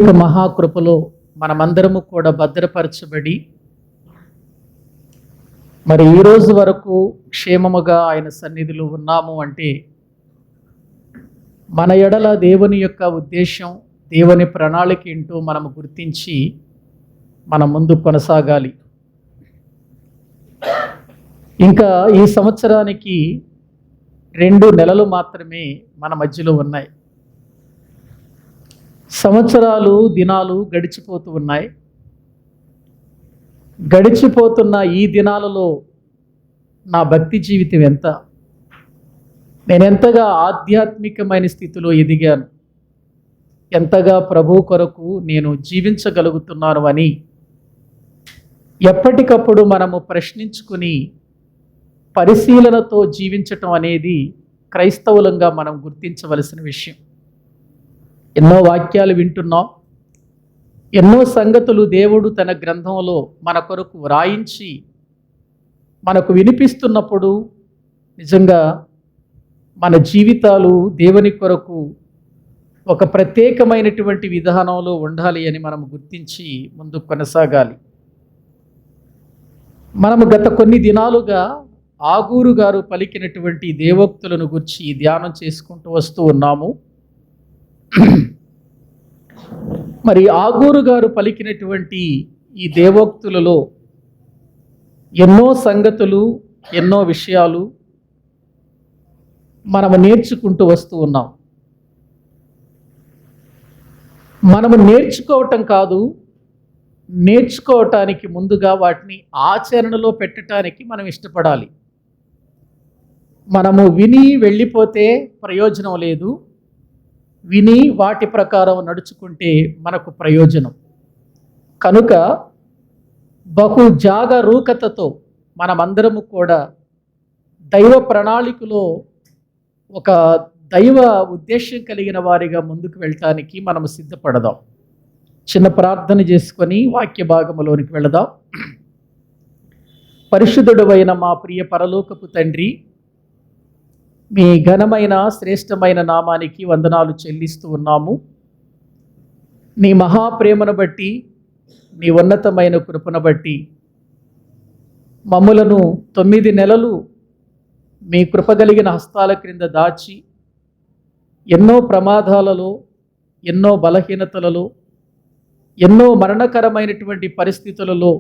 యొక్క మహాకృపలో మనమందరము కూడా భద్రపరచబడి మరి ఈ రోజు వరకు క్షేమముగా ఆయన సన్నిధిలో ఉన్నాము అంటే మన ఎడల దేవుని యొక్క ఉద్దేశం, దేవుని ప్రణాళిక ఏంటో మనము గుర్తించి మనం ముందు కొనసాగాలి. ఇంకా ఈ సంవత్సరానికి 2 నెలలు మాత్రమే మన మధ్యలో ఉన్నాయి. సంవత్సరాలు, దినాలు గడిచిపోతూ ఉన్నాయి. గడిచిపోతున్న ఈ దినాలలో నా భక్తి జీవితం ఎంత, నేను ఎంతగా ఆధ్యాత్మికమైన స్థితిలో ఎదిగాను, ఎంతగా ప్రభు కొరకు నేను జీవించగలుగుతున్నాను అని ఎప్పటికప్పుడు మనము ప్రశ్నించుకుని పరిశీలనతో జీవించటం అనేది క్రైస్తవులంగా మనం గుర్తించవలసిన విషయం. ఎన్నో వాక్యాలు వింటున్నాం, ఎన్నో సంగతులు దేవుడు తన గ్రంథంలో మన కొరకు వ్రాయించి మనకు వినిపిస్తున్నప్పుడు నిజంగా మన జీవితాలు దేవుని కొరకు ఒక ప్రత్యేకమైనటువంటి విధానంలో ఉండాలి అని మనం గుర్తించి ముందుకు కొనసాగాలి. మనము గత కొన్ని దినాలుగా ఆగూరు గారు పలికినటువంటి దేవోక్తులను గురించి ధ్యానం చేసుకుంటూ వస్తూ ఉన్నాము. మరి ఆగూరు గారు పలికినటువంటి ఈ దేవోక్తులలో ఎన్నో సంగతులు, ఎన్నో విషయాలు మనము నేర్చుకుంటూ వస్తూ ఉన్నాం. మనము నేర్చుకోవటం కాదు, నేర్చుకోవటానికి ముందుగా వాటిని ఆచరణలో పెట్టడానికి మనం ఇష్టపడాలి. మనము విని వెళ్ళిపోతే ప్రయోజనం లేదు, విని వాటి ప్రకారం నడుచుకుంటే మనకు ప్రయోజనం. కనుక బహు జాగరూకతతో మనమందరము కూడా దైవ ప్రణాళికలో ఒక దైవ ఉద్దేశం కలిగిన వారిగా ముందుకు వెళ్ళటానికి మనము సిద్ధపడదాం. చిన్న ప్రార్థన చేసుకొని వాక్య భాగములోనికి వెళదాం. పరిశుద్ధుడైన మా ప్రియ పరలోకపు తండ్రి, మీ ఘనమైన శ్రేష్టమైన నామానికి వందనాలు చెల్లిస్తూ ఉన్నాము. నీ మహాప్రేమను బట్టి, నీ ఉన్నతమైన కృపను బట్టి మమ్ములను 9 నెలలు మీ కృపగలిగిన హస్తాల క్రింద దాచి ఎన్నో ప్రమాదాలలో, ఎన్నో బలహీనతలలో, ఎన్నో మరణకరమైనటువంటి పరిస్థితులలో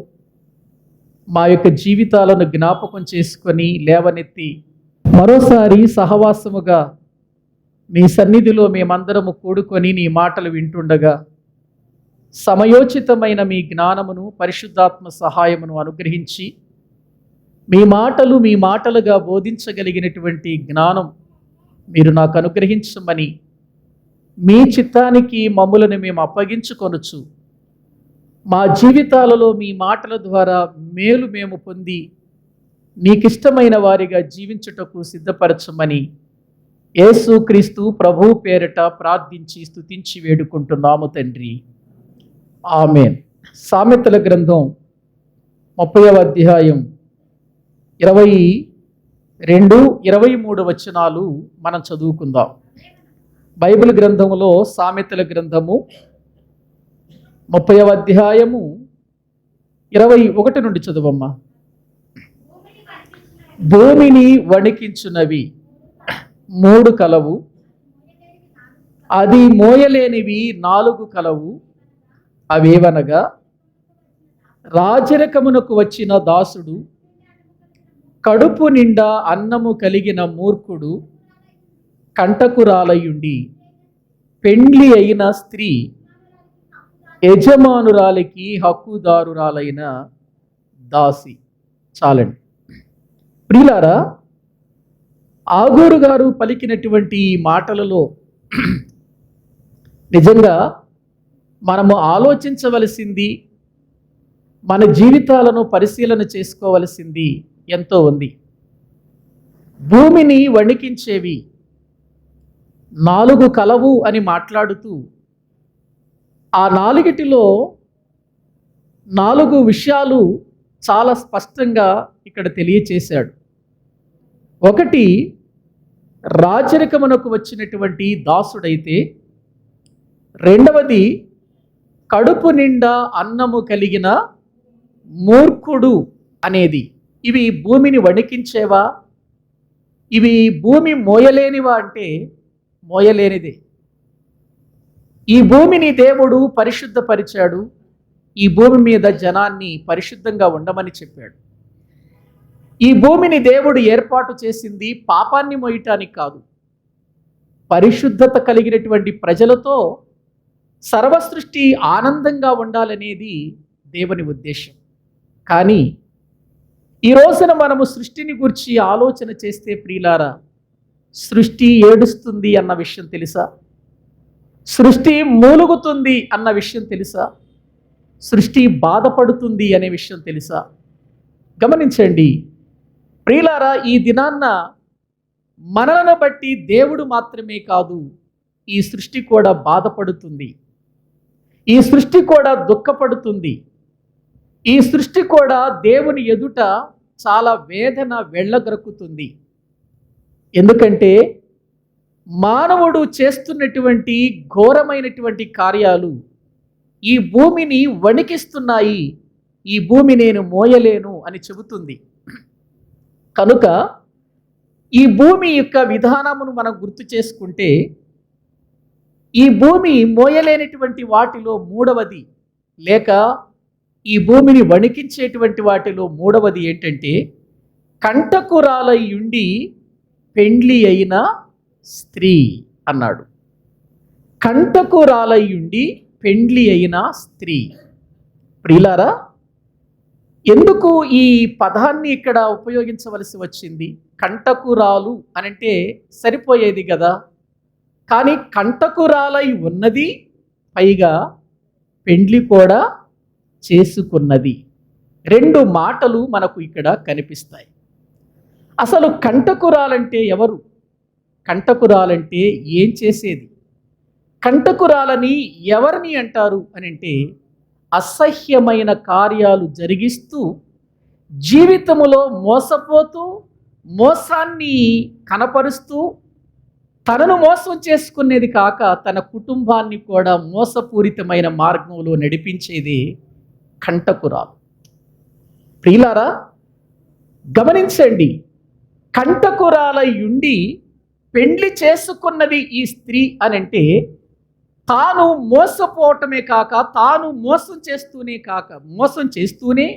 మా యొక్క జీవితాలను జ్ఞాపకం చేసుకొని లేవనెత్తి మరోసారి సహవాసముగా మీ సన్నిధిలో మేమందరము కూడుకొని నీ మాటలు వింటుండగా సమయోచితమైన మీ జ్ఞానమును, పరిశుద్ధాత్మ సహాయమును అనుగ్రహించి మీ మాటలుగా బోధించగలిగినటువంటి జ్ఞానం మీరు నాకు అనుగ్రహించమని మీ చిత్తానికి మమ్ములను మేము అప్పగించుకొనుచు మా జీవితాలలో మీ మాటల ద్వారా మేలు మేము పొంది నీకిష్టమైన వారిగా జీవించుటకు సిద్ధపరచమని యేసుక్రీస్తు ప్రభువు పేరిట ప్రార్థించి స్తుతించి వేడుకుంటున్నాము తండ్రి, ఆమేన్. సామెతల గ్రంథం 30వ అధ్యాయం 22, 23 వచనాలు మనం చదువుకుందాం. బైబిల్ గ్రంథములో సామెతల గ్రంథము 30వ అధ్యాయము 21 నుండి చదువమ్మా. భూమిని వణికించునవి 3 కలవు, అది మోయలేనివి 4 కలవు. అవేవనగా, రాజరికమునకు వచ్చిన దాసుడు, కడుపు నిండా అన్నము కలిగిన మూర్ఖుడు, కంటకురాలయుండి పెండ్లి అయిన స్త్రీ, యజమానురాలికి హక్కుదారురాలైన దాసి. చాలండి. ప్రియులారా, ఆగూరు గారు పలికినటువంటి ఈ మాటలలో నిజంగా మనము ఆలోచించవలసింది, మన జీవితాలను పరిశీలన చేసుకోవలసింది ఎంతో ఉంది. భూమిని వణికించేవి 4 కలవు అని మాట్లాడుతూ ఆ 4టిలో 4 విషయాలు చాలా స్పష్టంగా ఇక్కడ తెలియచేశాడు. ఒకటి, రాజరికమునకు వచ్చినటువంటి దాసుడైతే, రెండవది కడుపు నిండా అన్నము కలిగిన మూర్ఖుడు అనేది ఇవి భూమిని వణికించేవా? ఇవి భూమి మోయలేనివా అంటే మోయలేనిదే. ఈ భూమిని దేవుడు పరిశుద్ధపరిచాడు. ఈ భూమి మీద జనాన్ని పరిశుద్ధంగా ఉండమని చెప్పాడు. ఈ భూమిని దేవుడు ఏర్పాటు చేసింది పాపాన్ని మోయటానికి కాదు, పరిశుద్ధత కలిగినటువంటి ప్రజలతో సర్వసృష్టి ఆనందంగా ఉండాలనేది దేవుని ఉద్దేశం. కానీ ఈ రోజున మనము సృష్టిని గురించి ఆలోచన చేస్తే ప్రియులారా, సృష్టి ఏడుస్తుంది అన్న విషయం తెలుసా? సృష్టి మూలుగుతుంది అన్న విషయం తెలుసా? సృష్టి బాధపడుతుంది అనే విషయం తెలుసా? గమనించండి ప్రియులారా, ఈ దినాన్న మనలను బట్టి దేవుడు మాత్రమే కాదు, ఈ సృష్టి కూడా బాధపడుతుంది, ఈ సృష్టి కూడా దుఃఖపడుతుంది, ఈ సృష్టి కూడా దేవుని ఎదుట చాలా వేదన వెళ్ళగక్కుతుంది. ఎందుకంటే మానవుడు చేస్తున్నటువంటి ఘోరమైనటువంటి కార్యాలు ఈ భూమిని వణికిస్తున్నాయి. ఈ భూమి నేను మోయలేను అని చెబుతుంది. కనుక ఈ భూమి యొక్క విధానమును మనం గుర్తు చేసుకుంటే, ఈ భూమి మోయలేనటువంటి వాటిలో మూడవది, లేక ఈ భూమిని వణికించేటువంటి వాటిలో మూడవది ఏంటంటే, కంటకురాలయుండి పెండ్లి అయిన స్త్రీ అన్నాడు. కంటకురాలయుండి పెండ్లి అయిన స్త్రీ. ప్రియులారా, ఎందుకు ఈ పదాన్ని ఇక్కడ ఉపయోగించవలసి వచ్చింది? కంటకురాలు అనంటే సరిపోయేది కదా, కానీ కంటకురాలై ఉన్నది, పైగా పెండ్లి కూడా చేసుకున్నది. రెండు మాటలు మనకు ఇక్కడ కనిపిస్తాయి. అసలు కంటకురాలంటే ఎవరు? కంటకురాలంటే ఏం చేసేది? కంటకురాలని ఎవరిని అంటారు అని అంటే, అసహ్యమైన కార్యాలు జరిగిస్తూ జీవితములో మోసపోతూ మోసాన్ని కనపరుస్తూ తనను మోసం చేసుకునేది కాక తన కుటుంబాన్ని కూడా మోసపూరితమైన మార్గంలో నడిపించేది కంటకురాలు. ప్రియులారా, గమనించండి, కంటకురాలయుండి పెండ్లి చేసుకున్నది ఈ స్త్రీ అనంటే, తాను మోసపోవటమే కాక, తాను మోసం చేస్తూనే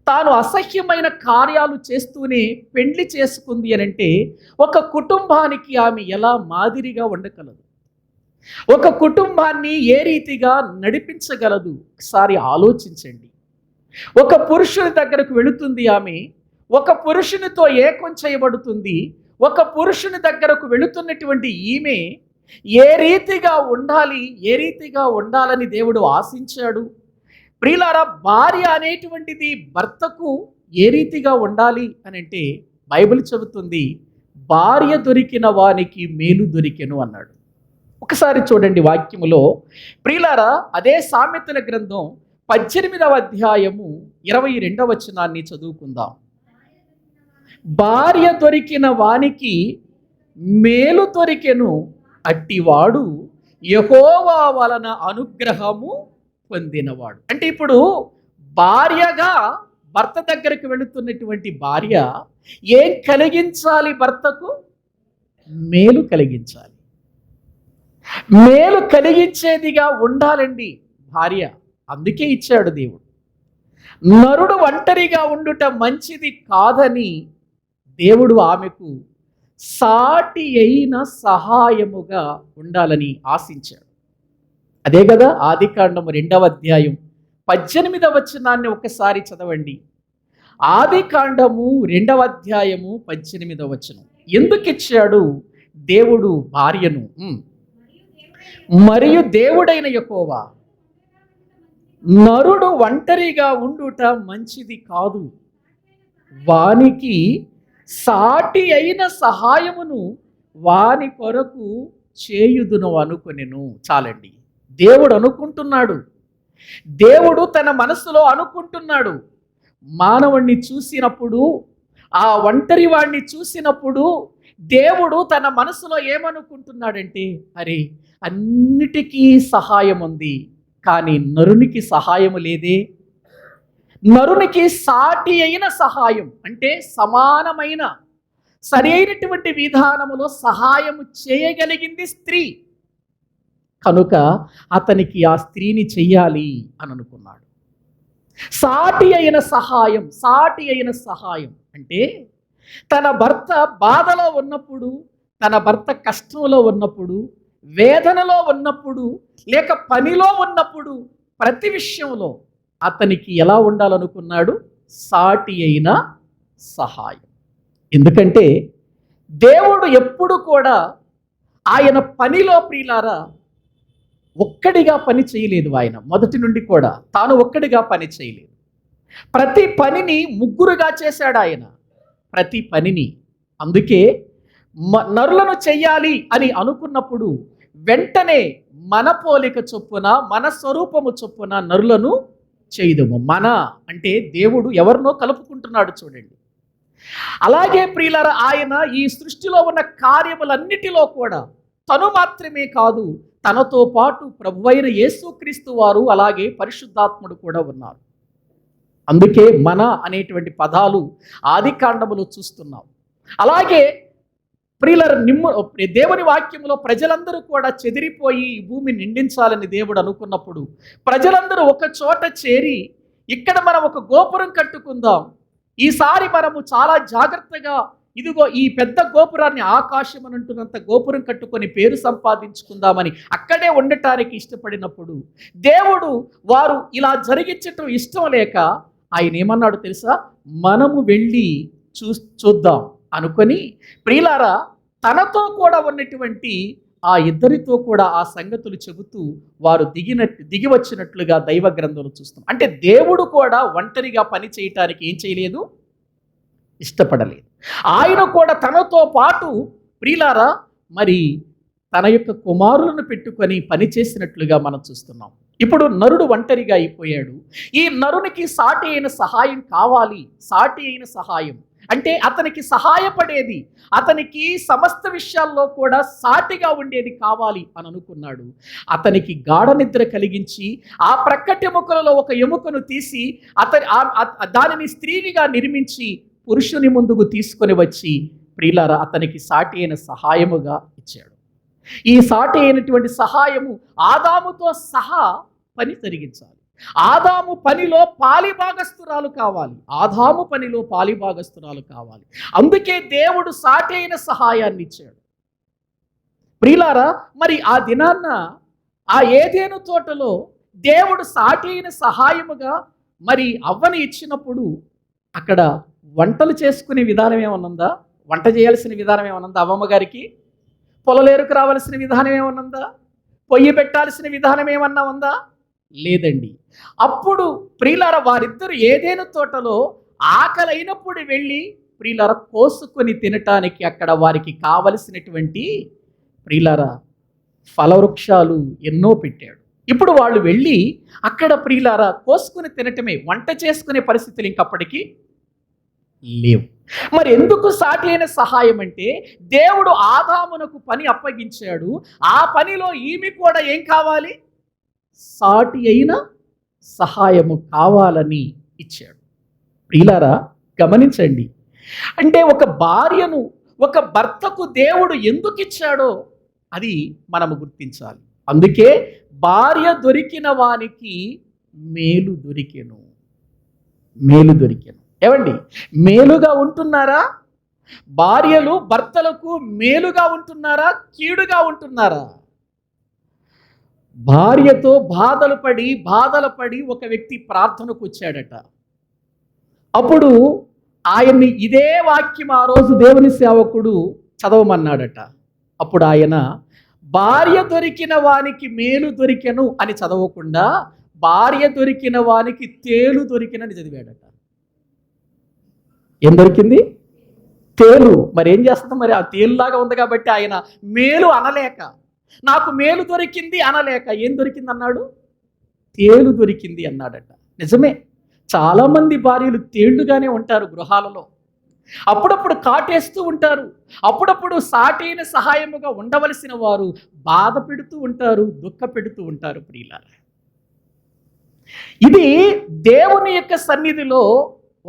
తాను అసహ్యమైన కార్యాలు చేస్తూనే పెండ్లి చేసుకుంది అనంటే, ఒక కుటుంబానికి ఆమె ఎలా మాదిరిగా ఉండగలదు? ఒక కుటుంబాన్ని ఏ రీతిగా నడిపించగలదు? ఒకసారి ఆలోచించండి. ఒక పురుషుని దగ్గరకు వెళుతుంది ఆమె, ఒక పురుషునితో ఏకం చేయబడుతుంది. ఒక పురుషుని దగ్గరకు వెళుతున్నటువంటి ఈమె ఏ రీతిగా ఉండాలి, ఏ రీతిగా ఉండాలని దేవుడు ఆశించాడు? ప్రియులారా, భార్య అనేటువంటిది భర్తకు ఏ రీతిగా ఉండాలి అని అంటే, బైబిల్ చెబుతుంది, భార్య దొరికిన వానికి మేలు దొరికెను అన్నాడు. ఒకసారి చూడండి వాక్యములో ప్రియులారా, అదే సామెతల గ్రంథం 18వ అధ్యాయము 22వ వచనాన్ని చదువుకుందాం. భార్య దొరికిన వానికి మేలు దొరికెను, అట్టివాడు యెహోవా వలన అనుగ్రహము పొందినవాడు. అంటే ఇప్పుడు భార్యగా భర్త దగ్గరికి వెళుతున్నటువంటి భార్య ఏం కలిగించాలి? భర్తకు మేలు కలిగించాలి. మేలు కలిగించేదిగా ఉండాలండి భార్య. అందుకే ఇచ్చాడు దేవుడు. నరుడు ఒంటరిగా ఉండుట మంచిది కాదని దేవుడు ఆమెకు సాటి అయిన సహాయముగా ఉండాలని ఆశించాడు. అదే కదా ఆదికాండము 2వ అధ్యాయం 18వ వచనాన్ని ఒకసారి చదవండి. ఆదికాండము 2వ అధ్యాయము 18వ వచనం. ఎందుకు ఇచ్చాడు దేవుడు భార్యను? మరియు దేవుడైన యెహోవా, నరుడు ఒంటరిగా ఉండుట మంచిది కాదు, వానికి సాటి అయిన సహాయమును వాని కొరకు చేయుదును అనుకొనెను. చాలండి. దేవుడు అనుకుంటున్నాడు, దేవుడు తన మనసులో అనుకుంటున్నాడు. మానవుణ్ణి చూసినప్పుడు, ఆ ఒంటరి వాడిని చూసినప్పుడు దేవుడు తన మనసులో ఏమనుకుంటున్నాడంటే, అరే అన్నిటికీ సహాయం ఉంది, కానీ నరునికి సహాయము లేదే. నరునికి సాటి అయిన సహాయం అంటే సమానమైన సరి అయినటువంటి విధానములో సహాయము చేయగలిగింది స్త్రీ కనుక అతనికి ఆ స్త్రీని చెయ్యాలి అని అనుకున్నాడు. సాటి అయిన సహాయం అంటే తన భర్త బాధలో ఉన్నప్పుడు, తన భర్త కష్టంలో ఉన్నప్పుడు, వేదనలో ఉన్నప్పుడు, లేక పనిలో ఉన్నప్పుడు ప్రతి విషయంలో అతనికి ఎలా ఉండాలనుకున్నాడు? సాటి అయిన సహాయం. ఎందుకంటే దేవుడు ఎప్పుడు కూడా ఆయన పనిలో ప్రియులారా ఒక్కడిగా పని చేయలేదు. ఆయన మొదటి నుండి కూడా తాను ఒక్కడిగా పని చేయలేదు. ప్రతి పనిని ముగ్గురుగా చేశాడు ఆయన, ప్రతి పనిని. అందుకే నరులను చెయ్యాలి అని అనుకున్నప్పుడు వెంటనే మన పోలిక చొప్పున, మన స్వరూపము చొప్పున నరులను చేయదము. మన అంటే దేవుడు ఎవరినో కలుపుకుంటున్నాడు చూడండి. అలాగే ప్రియులారా ఆయన ఈ సృష్టిలో ఉన్న కార్యములన్నిటిలో కూడా తను మాత్రమే కాదు, తనతో పాటు ప్రభువైన యేసుక్రీస్తు వారు అలాగే పరిశుద్ధాత్ముడు కూడా ఉన్నారు. అందుకే మన అనేటువంటి పదాలు ఆదికాండములో చూస్తున్నాం. అలాగే ప్రియులారా దేవుని వాక్యములో ప్రజలందరూ కూడా చెదిరిపోయి ఈ భూమి నిండించాలని దేవుడు అనుకున్నప్పుడు ప్రజలందరూ ఒక చోట చేరి ఇక్కడ మనం ఒక గోపురం కట్టుకుందాం, ఈసారి మనము చాలా జాగ్రత్తగా ఇదిగో ఈ పెద్ద గోపురాన్ని ఆకాశం అని అంటున్నంత గోపురం కట్టుకొని పేరు సంపాదించుకుందామని అక్కడే ఉండటానికి ఇష్టపడినప్పుడు దేవుడు వారు ఇలా జరిగించటం ఇష్టం లేక ఆయన ఏమన్నాడు తెలుసా? మనము వెళ్ళి చూద్దాం అనుకొని ప్రియులారా తనతో కూడా ఉన్నటువంటి ఆ ఇద్దరితో కూడా ఆ సంగతులు చెబుతూ వారు దిగి వచ్చినట్లుగా దైవ గ్రంథంలో చూస్తాం. అంటే దేవుడు కూడా ఒంటరిగా పని చేయటానికి ఏం చేయలేదు, ఇష్టపడలేదు. ఆయన కూడా తనతో పాటు ప్రియులారా మరి తన యొక్క కుమారులను పెట్టుకొని పని చేసినట్లుగా మనం చూస్తున్నాం. ఇప్పుడు నరుడు ఒంటరిగా అయిపోయాడు. ఈ నరునికి సాటి అయిన సహాయం కావాలి. సాటి అయిన సహాయం అంటే అతనికి సహాయపడేది, అతనికి సమస్త విషయాల్లో కూడా సాటిగా ఉండేది కావాలి అని అనుకున్నాడు. అతనికి గాఢ నిద్ర కలిగించి ఆ ప్రక్కటి ఎముకలలో ఒక ఎముకను తీసి దానిని స్త్రీనిగా నిర్మించి పురుషుని ముందుకు తీసుకొని వచ్చి ప్రియులారా అతనికి సాటి అయిన సహాయముగా ఇచ్చాడు. ఈ సాటి అయినటువంటి సహాయము ఆదాముతో సహా పని జరిగించాలి. ఆదాము పనిలో పాలిభాగస్తురాలు కావాలి. అందుకే దేవుడు సాటి అయిన సహాయాన్ని ఇచ్చాడు. ప్రియులారా మరి ఆ దినాన్న ఆ ఏదెను తోటలో దేవుడు సాటి అయిన సహాయముగా మరి అవ్వని ఇచ్చినప్పుడు అక్కడ వంటలు చేసుకునే విధానం ఏమన్నుందా? వంట చేయాల్సిన విధానం ఏమన్నుందా? అవ్వమ్మ గారికి పొలలేరుకు రావాల్సిన విధానం ఏమన్నుందా? పొయ్యి పెట్టాల్సిన విధానం ఏమన్నా ఉందా? లేదండి. అప్పుడు ప్రియులారా వారిద్దరు ఏదైనా తోటలో ఆకలైనప్పుడు వెళ్ళి ప్రియులారా కోసుకొని తినటానికి అక్కడ వారికి కావలసినటువంటి ప్రియులారా ఫలవృక్షాలు ఎన్నో పెట్టాడు. ఇప్పుడు వాళ్ళు వెళ్ళి అక్కడ ప్రియులారా కోసుకుని తినటమే, వంట చేసుకునే పరిస్థితులు ఇంకప్పటికీ లేవు. మరి ఎందుకు సాటి అయిన సహాయం అంటే దేవుడు ఆదామునకు పని అప్పగించాడు. ఆ పనిలో ఈమె కూడా ఏం కావాలి? సాటి అయిన సహాయము కావాలని ఇచ్చాడు. ప్రియులారా గమనించండి, అంటే ఒక భార్యను ఒక భర్తకు దేవుడు ఎందుకు ఇచ్చాడో అది మనము గుర్తించాలి. అందుకే భార్య దొరికిన వానికి మేలు దొరికెను. ఏమండి, మేలుగా ఉంటున్నారా? భార్యలు భర్తలకు మేలుగా ఉంటున్నారా, కీడుగా ఉంటున్నారా? భార్యతో బాధలు పడి ఒక వ్యక్తి ప్రార్థనకు వచ్చాడట. అప్పుడు ఆయన్ని ఇదే వాక్యం ఆ రోజు దేవుని సేవకుడు చదవమన్నాడట. అప్పుడు ఆయన భార్య దొరికిన వానికి మేలు దొరికెను అని చదవకుండా భార్య దొరికిన వానికి తేలు దొరికినని చదివాడట. ఏం దొరికింది? తేలు. మరి ఏం చేస్తుంది? మరి ఆ తేలులాగా ఉంది కాబట్టి ఆయన మేలు అనలేక, నాకు మేలు దొరికింది అనలేక ఏం దొరికింది అన్నాడు? తేలు దొరికింది అన్నాడట. నిజమే, చాలామంది భార్యలు తేళ్లుగానే ఉంటారు గృహాలలో. అప్పుడప్పుడు కాటేస్తూ ఉంటారు, అప్పుడప్పుడు సాటైన సహాయముగా ఉండవలసిన వారు బాధ పెడుతూ ఉంటారు, దుఃఖ పెడుతూ ఉంటారు. ప్రియులారా ఇది దేవుని యొక్క సన్నిధిలో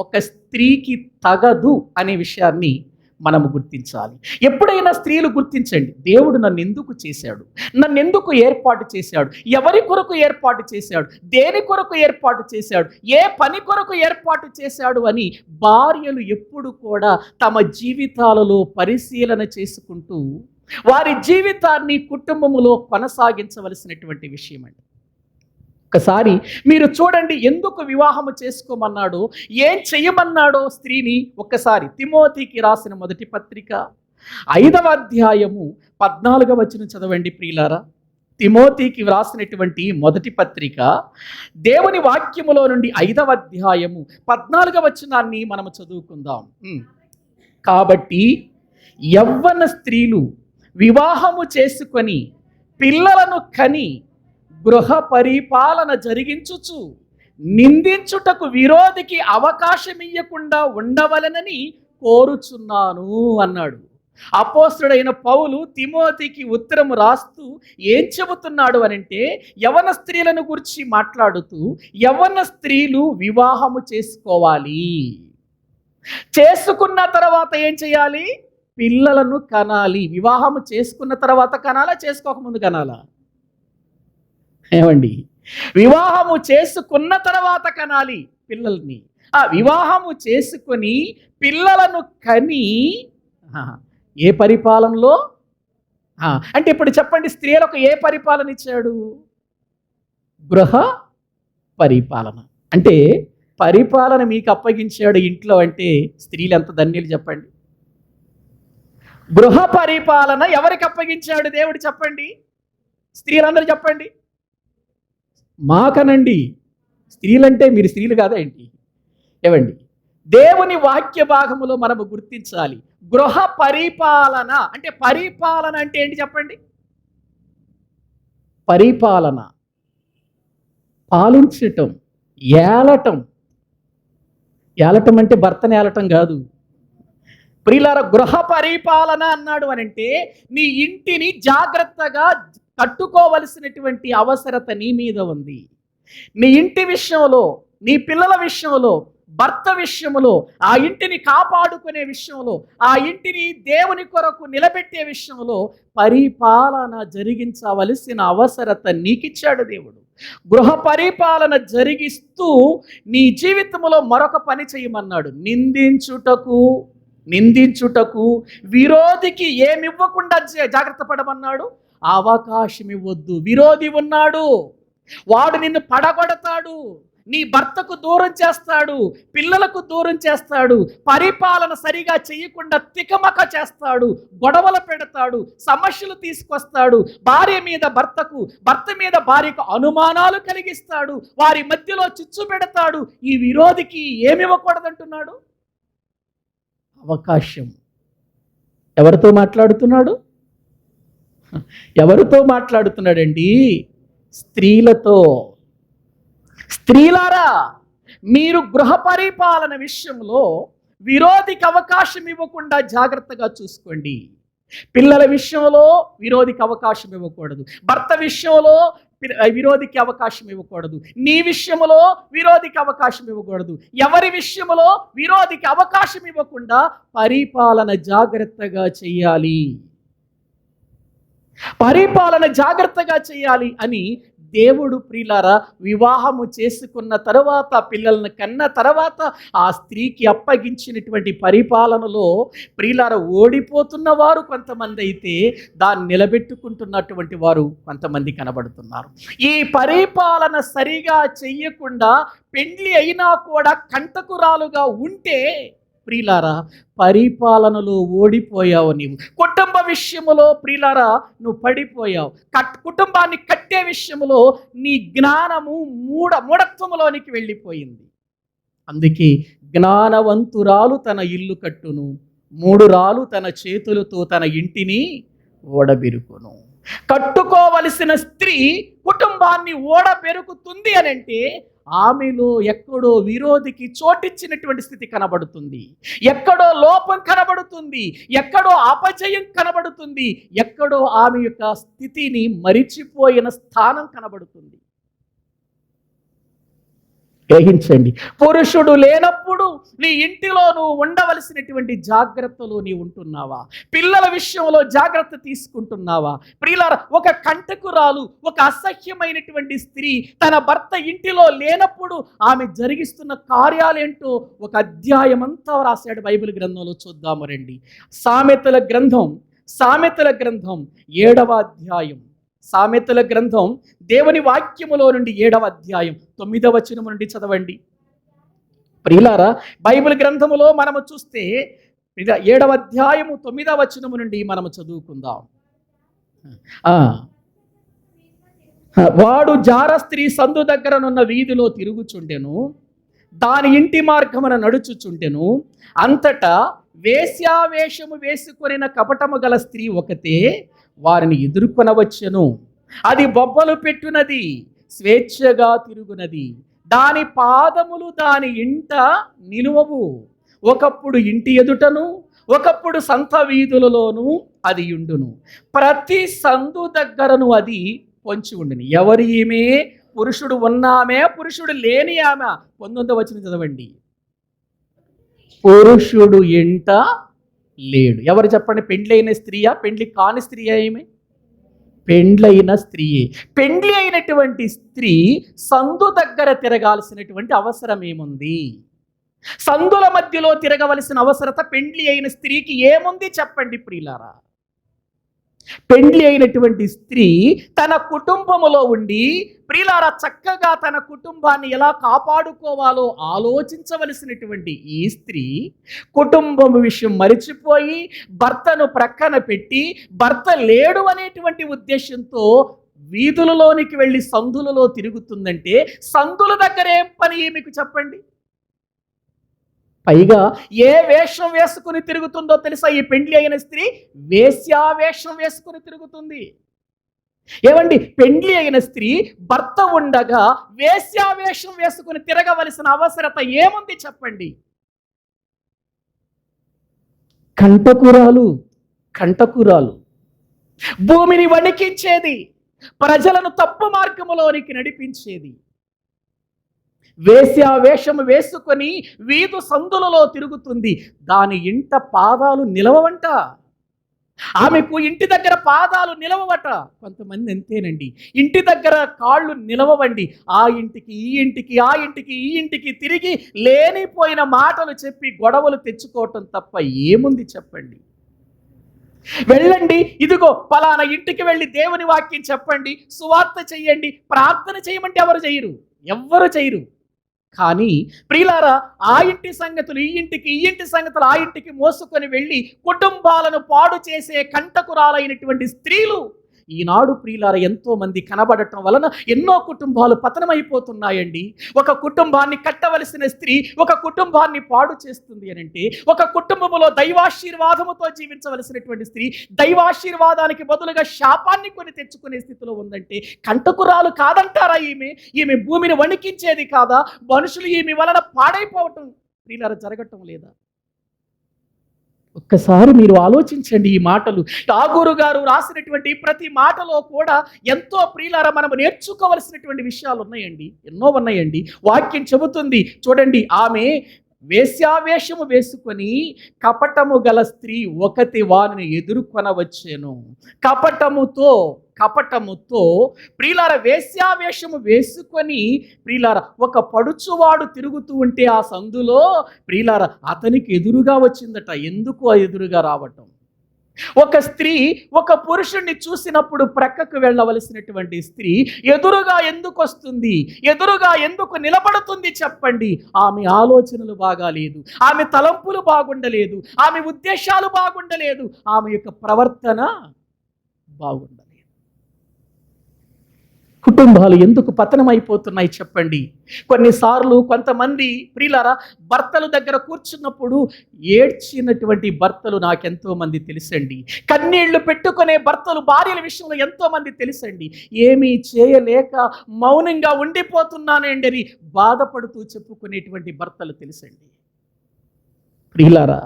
ఒక స్త్రీకి తగదు అనే విషయాన్ని మనము గుర్తించాలి. ఎప్పుడైనా స్త్రీలు గుర్తించండి, దేవుడు నన్ను ఎందుకు చేశాడు, నన్ను ఎందుకు ఏర్పాటు చేశాడు, ఎవరి కొరకు ఏర్పాటు చేశాడు, దేని కొరకు ఏర్పాటు చేశాడు, ఏ పని కొరకు ఏర్పాటు చేశాడు అని భార్యలు ఎప్పుడు కూడా తమ జీవితాలలో పరిశీలన చేసుకుంటూ వారి జీవితాన్ని కుటుంబములో కొనసాగించవలసినటువంటి విషయం అండి. ఒకసారి మీరు చూడండి, ఎందుకు వివాహము చేసుకోమన్నాడో, ఏం చెయ్యమన్నాడో స్త్రీని ఒక్కసారి తిమోతికి రాసిన మొదటి పత్రిక 5వ అధ్యాయము 14వ వచనం చదవండి ప్రియులారా. తిమోతికి వ్రాసినటువంటి మొదటి పత్రిక దేవుని వాక్యములో నుండి 5వ అధ్యాయము 14వ వచనాన్ని మనము చదువుకుందాం. కాబట్టి యవ్వన స్త్రీలు వివాహము చేసుకొని పిల్లలను కని గృహ పరిపాలన జరిగించుచు నిందించుటకు విరోధికి అవకాశం ఇయ్యకుండా ఉండవలెనని కోరుచున్నాను అన్నాడు. అపోస్తలుడైన పౌలు తిమోతికి ఉత్తరము రాస్తూ ఏం చెబుతున్నాడు అనంటే, యవ్వన స్త్రీలను గురించి మాట్లాడుతూ యవ్వన స్త్రీలు వివాహము చేసుకోవాలి, చేసుకున్న తర్వాత ఏం చేయాలి, పిల్లలను కనాలి. వివాహము చేసుకున్న తర్వాత కనాలా, చేసుకోకముందు కనాలా? ఏమండి, వివాహము చేసుకున్న తర్వాత కనాలి పిల్లల్ని. ఆ వివాహము చేసుకొని పిల్లలను కని ఏ పరిపాలనలో అంటే ఇప్పుడు చెప్పండి, స్త్రీలకు ఏ పరిపాలన ఇచ్చాడు? గృహ పరిపాలన. అంటే పరిపాలన మీకు అప్పగించాడు ఇంట్లో అంటే స్త్రీలు ఎంత ధన్యులు చెప్పండి. గృహ పరిపాలన ఎవరికి అప్పగించాడు దేవుడు చెప్పండి, స్త్రీలందరూ చెప్పండి. మాకనండి, స్త్రీలంటే మీరు స్త్రీలు కాదా ఏంటి? ఏవండి, దేవుని వాక్య భాగములో మనము గుర్తించాలి. గృహ పరిపాలన అంటే, పరిపాలన అంటే ఏంటి చెప్పండి? పరిపాలన పాలించటం, ఏలటం. ఏలటం అంటే భర్తను ఏలటం కాదు ప్రియులారా. గృహ పరిపాలన అన్నాడు అనంటే నీ ఇంటిని జాగ్రత్తగా కట్టుకోవలసినటువంటి అవసరత నీ మీద ఉంది. నీ ఇంటి విషయంలో, నీ పిల్లల విషయంలో, భర్త విషయంలో, ఆ ఇంటిని కాపాడుకునే విషయంలో, ఆ ఇంటిని దేవుని కొరకు నిలబెట్టే విషయంలో పరిపాలన జరిగించవలసిన అవసరత నీకిచ్చాడు దేవుడు. గృహ పరిపాలన జరిగిస్తూ నీ జీవితంలో మరొక పని చేయమన్నాడు. నిందించుటకు విరోధికి ఏమివ్వకుండా జాగ్రత్త పడమన్నాడు. అవకాశం ఇవ్వద్దు. విరోధి ఉన్నాడు, వాడు నిన్ను పడగొడతాడు, నీ భర్తకు దూరం చేస్తాడు, పిల్లలకు దూరం చేస్తాడు, పరిపాలన సరిగా చేయకుండా తికమక చేస్తాడు, గొడవలు పెడతాడు, సమస్యలు తీసుకొస్తాడు, భార్య మీద భర్తకు, భర్త మీద భార్యకు అనుమానాలు కలిగిస్తాడు, వారి మధ్యలో చిచ్చు పెడతాడు. ఈ విరోధికి ఏమి ఇవ్వకూడదంటున్నాడు? అవకాశం. ఎవరితో మాట్లాడుతున్నాడు? ఎవరితో మాట్లాడుతున్నాడండి? స్త్రీలతో. స్త్రీలారా, మీరు గృహ పరిపాలన విషయంలో విరోధికి అవకాశం ఇవ్వకుండా జాగ్రత్తగా చూసుకోండి. పిల్లల విషయంలో విరోధికి అవకాశం ఇవ్వకూడదు, భర్త విషయంలో విరోధికి అవకాశం ఇవ్వకూడదు, నీ విషయంలో విరోధికి అవకాశం ఇవ్వకూడదు. ఎవరి విషయంలో విరోధికి అవకాశం ఇవ్వకుండా పరిపాలన జాగ్రత్తగా చేయాలి. పరిపాలన జాగ్రత్తగా చేయాలి అని దేవుడు ప్రియులారా వివాహము చేసుకున్న తర్వాత, పిల్లలను కన్న తర్వాత ఆ స్త్రీకి అప్పగించినటువంటి పరిపాలనలో ప్రియులారా ఓడిపోతున్న వారు కొంతమంది అయితే, దాన్ని నిలబెట్టుకుంటున్నటువంటి వారు కొంతమంది కనబడుతున్నారు. ఈ పరిపాలన సరిగా చెయ్యకుండా పెండ్లి అయినా కూడా కంటకురాలుగా ఉంటే ప్రియులారా పరిపాలనలో ఓడిపోయావు. నీవు కుటుంబ విషయములో ప్రియులారా నువ్వు పడిపోయావు. కుటుంబాన్ని కట్టే విషయంలో నీ జ్ఞానము మూఢత్వములోనికి వెళ్ళిపోయింది. అందుకే జ్ఞానవంతురాలు తన ఇల్లు కట్టును, మూఢురాలు తన చేతులతో తన ఇంటిని ఓడబెరుకును. కట్టుకోవలసిన స్త్రీ కుటుంబాన్ని ఓడబెరుకుతుంది అనంటే ఆమెలో ఎక్కడో విరోధికి చోటిచ్చినటువంటి స్థితి కనబడుతుంది, ఎక్కడో లోపం కనబడుతుంది, ఎక్కడో అపజయం కనబడుతుంది, ఎక్కడో ఆమె యొక్క స్థితిని మరిచిపోయిన స్థానం కనబడుతుంది. గ్రహించండి. పురుషుడు లేనప్పుడు నీ ఇంటిలో నువ్వు ఉండవలసినటువంటి జాగ్రత్తలు నీవు ఉంటున్నావా? పిల్లల విషయంలో జాగ్రత్త తీసుకుంటున్నావా? ప్రియులారా, ఒక కంటకురాలు, ఒక అసహ్యమైనటువంటి స్త్రీ తన భర్త ఇంటిలో లేనప్పుడు ఆమె జరిగిస్తున్న కార్యాలేంటో ఒక అధ్యాయం అంతా రాశాడు బైబిల్ గ్రంథంలో. చూద్దాము రండి. సామెతల గ్రంథం 7వ అధ్యాయం. సామెతల గ్రంథం దేవుని వాక్యములో నుండి 7వ అధ్యాయం 9వ వచనం నుండి చదవండి. ప్రియులారా, బైబిల్ గ్రంథములో మనము చూస్తే 7వ అధ్యాయము 9వ వచనము నుండి మనము చదువుకుందాం. వాడు జార స్త్రీ సందు దగ్గరనున్న వీధిలో తిరుగుచుండెను, దాని ఇంటి మార్గమున నడుచుచుండెను. అంతటా వేశ్యావేషము వేసుకొనిన కపటము గల స్త్రీ ఒకతే వారిని ఎదుర్కొనవచ్చెను. అది బొబ్బలు పెట్టునది, స్వేచ్ఛగా తిరుగునది, దాని పాదములు దాని ఇంట నిలువవు. ఒకప్పుడు ఇంటి ఎదుటను, ఒకప్పుడు సంత వీధులలోను అది ఉండును. ప్రతి సందు దగ్గరను అది పొంచి ఉండును. ఎవరు ఈమె? పురుషుడు ఉన్నామే, పురుషుడు లేని ఆమె. 19వ వచనం చదవండి. పురుషుడు ఇంట లేడు. ఎవరు చెప్పండి? పెండ్లైన స్త్రీయా, పెండ్లి కాని స్త్రీయా? ఏమి? పెండ్లైన స్త్రీయే. పెండ్లి అయినటువంటి స్త్రీ సందు దగ్గర తిరగాల్సినటువంటి అవసరం ఏముంది? సందుల మధ్యలో తిరగవలసిన అవసరత పెండ్లి అయిన స్త్రీకి ఏముంది చెప్పండి ప్రియులారా? పెండ్లి అయినటువంటి స్త్రీ తన కుటుంబములో ఉండి ప్రియులారా చక్కగా తన కుటుంబాన్ని ఎలా కాపాడుకోవాలో ఆలోచించవలసినటువంటి ఈ స్త్రీ కుటుంబం విషయం మరిచిపోయి భర్తను ప్రక్కన పెట్టి భర్త లేడు అనేటువంటి ఉద్దేశంతో వీధులలోనికి వెళ్ళి సందులలో తిరుగుతుందంటే సందుల దగ్గర ఏం పని మీకు చెప్పండి? పైగా ఏ వేషం వేసుకుని తిరుగుతుందో తెలుసా? ఈ పెండ్లి అయిన స్త్రీ వేశ్యావేషం వేసుకుని తిరుగుతుంది. ఏమండి, పెండ్లి అయిన స్త్రీ భర్త ఉండగా వేశ్యావేషం వేసుకుని తిరగవలసిన అవసరత ఏముంది చెప్పండి? కంటకురాలు భూమిని వణికించేది, ప్రజలను తప్పు మార్గములోనికి నడిపించేది. వేశ్యావేషము వేసుకొని వీధు సందులలో తిరుగుతుంది. దాని ఇంట పాదాలు నిలవవంట. ఆమెకు ఇంటి దగ్గర పాదాలు నిలవవట. కొంతమంది అంతేనండి, ఇంటి దగ్గర కాళ్ళు నిలవండి. ఆ ఇంటికి ఈ ఇంటికి, ఆ ఇంటికి ఈ ఇంటికి తిరిగి లేనిపోయిన మాటలు చెప్పి గొడవలు తెచ్చుకోవటం తప్ప ఏముంది చెప్పండి? వెళ్ళండి, ఇదిగో పలానా ఇంటికి వెళ్ళి దేవుని వాక్యం చెప్పండి, సువార్త చెయ్యండి, ప్రార్థన చేయమంటే ఎవ్వరు చేయరు. కానీ ప్రియులారా, ఆ ఇంటి సంగతులు ఈ ఇంటికి, ఈ ఇంటి సంగతులు ఆ ఇంటికి మోసుకొని వెళ్ళి కుటుంబాలను పాడు చేసే కంటకురాలైనటువంటి స్త్రీలు ఈనాడు ప్రియులారా ఎంతో మంది కనబడటం వలన ఎన్నో కుటుంబాలు పతనమైపోతున్నాయండి. ఒక కుటుంబాన్ని కట్టవలసిన స్త్రీ ఒక కుటుంబాన్ని పాడు చేస్తుంది అనంటే, ఒక కుటుంబంలో దైవాశీర్వాదముతో జీవించవలసినటువంటి స్త్రీ దైవాశీర్వాదానికి బదులుగా శాపాన్ని కొని తెచ్చుకునే స్థితిలో ఉందంటే కంటకురాలు కాదంటారా? ఈమె భూమిని వణికించేది కాదా? మనుషులు ఈమె వలన పాడైపోవటం ప్రియులారా జరగటం లేదా? ఒక్కసారి మీరు ఆలోచించండి. ఈ మాటలు ఠాగూరు గారు రాసినటువంటి ప్రతి మాటలో కూడా ఎంతో ప్రియులారా మనము నేర్చుకోవలసినటువంటి విషయాలు ఉన్నాయండి, ఎన్నో ఉన్నాయండి. వాక్యం చెబుతుంది చూడండి, ఆమె వేశ్యావేషము వేసుకొని కపటము గల స్త్రీ ఒకటి వారిని ఎదుర్కొనవచ్చెను. కపటముతో ప్రియులార వేశ్యావేషము వేసుకొని ప్రియులార ఒక పడుచువాడు తిరుగుతూ ఉంటే ఆ సందులో ప్రియులార అతనికి ఎదురుగా వచ్చిందట. ఎందుకు ఎదురుగా రావటం? ఒక స్త్రీ ఒక పురుషుణ్ణి చూసినప్పుడు ప్రక్కకు వెళ్ళవలసినటువంటి స్త్రీ ఎదురుగా ఎందుకు వస్తుంది? ఎదురుగా ఎందుకు నిలబడుతుంది చెప్పండి? ఆమె ఆలోచనలు బాగాలేదు, ఆమె తలంపులు బాగుండలేదు, ఆమె ఉద్దేశాలు బాగుండలేదు, ఆమె యొక్క ప్రవర్తన బాగుండలేదు. కుటుంబాలు ఎందుకు పతనమైపోతున్నాయి చెప్పండి? కొన్నిసార్లు కొంతమంది ప్రియులారా భర్తల దగ్గర కూర్చున్నప్పుడు ఏడ్చినటువంటి భర్తలు నాకెంతో మంది తెలుసండి. కన్నీళ్లు పెట్టుకునే భర్తలు భార్యల విషయంలో ఎంతో మంది తెలుసండి. ఏమీ చేయలేక మౌనంగా ఉండిపోతున్నానండి అని బాధపడుతూ చెప్పుకునేటువంటి భర్తలు తెలుసండి. ప్రియులారా,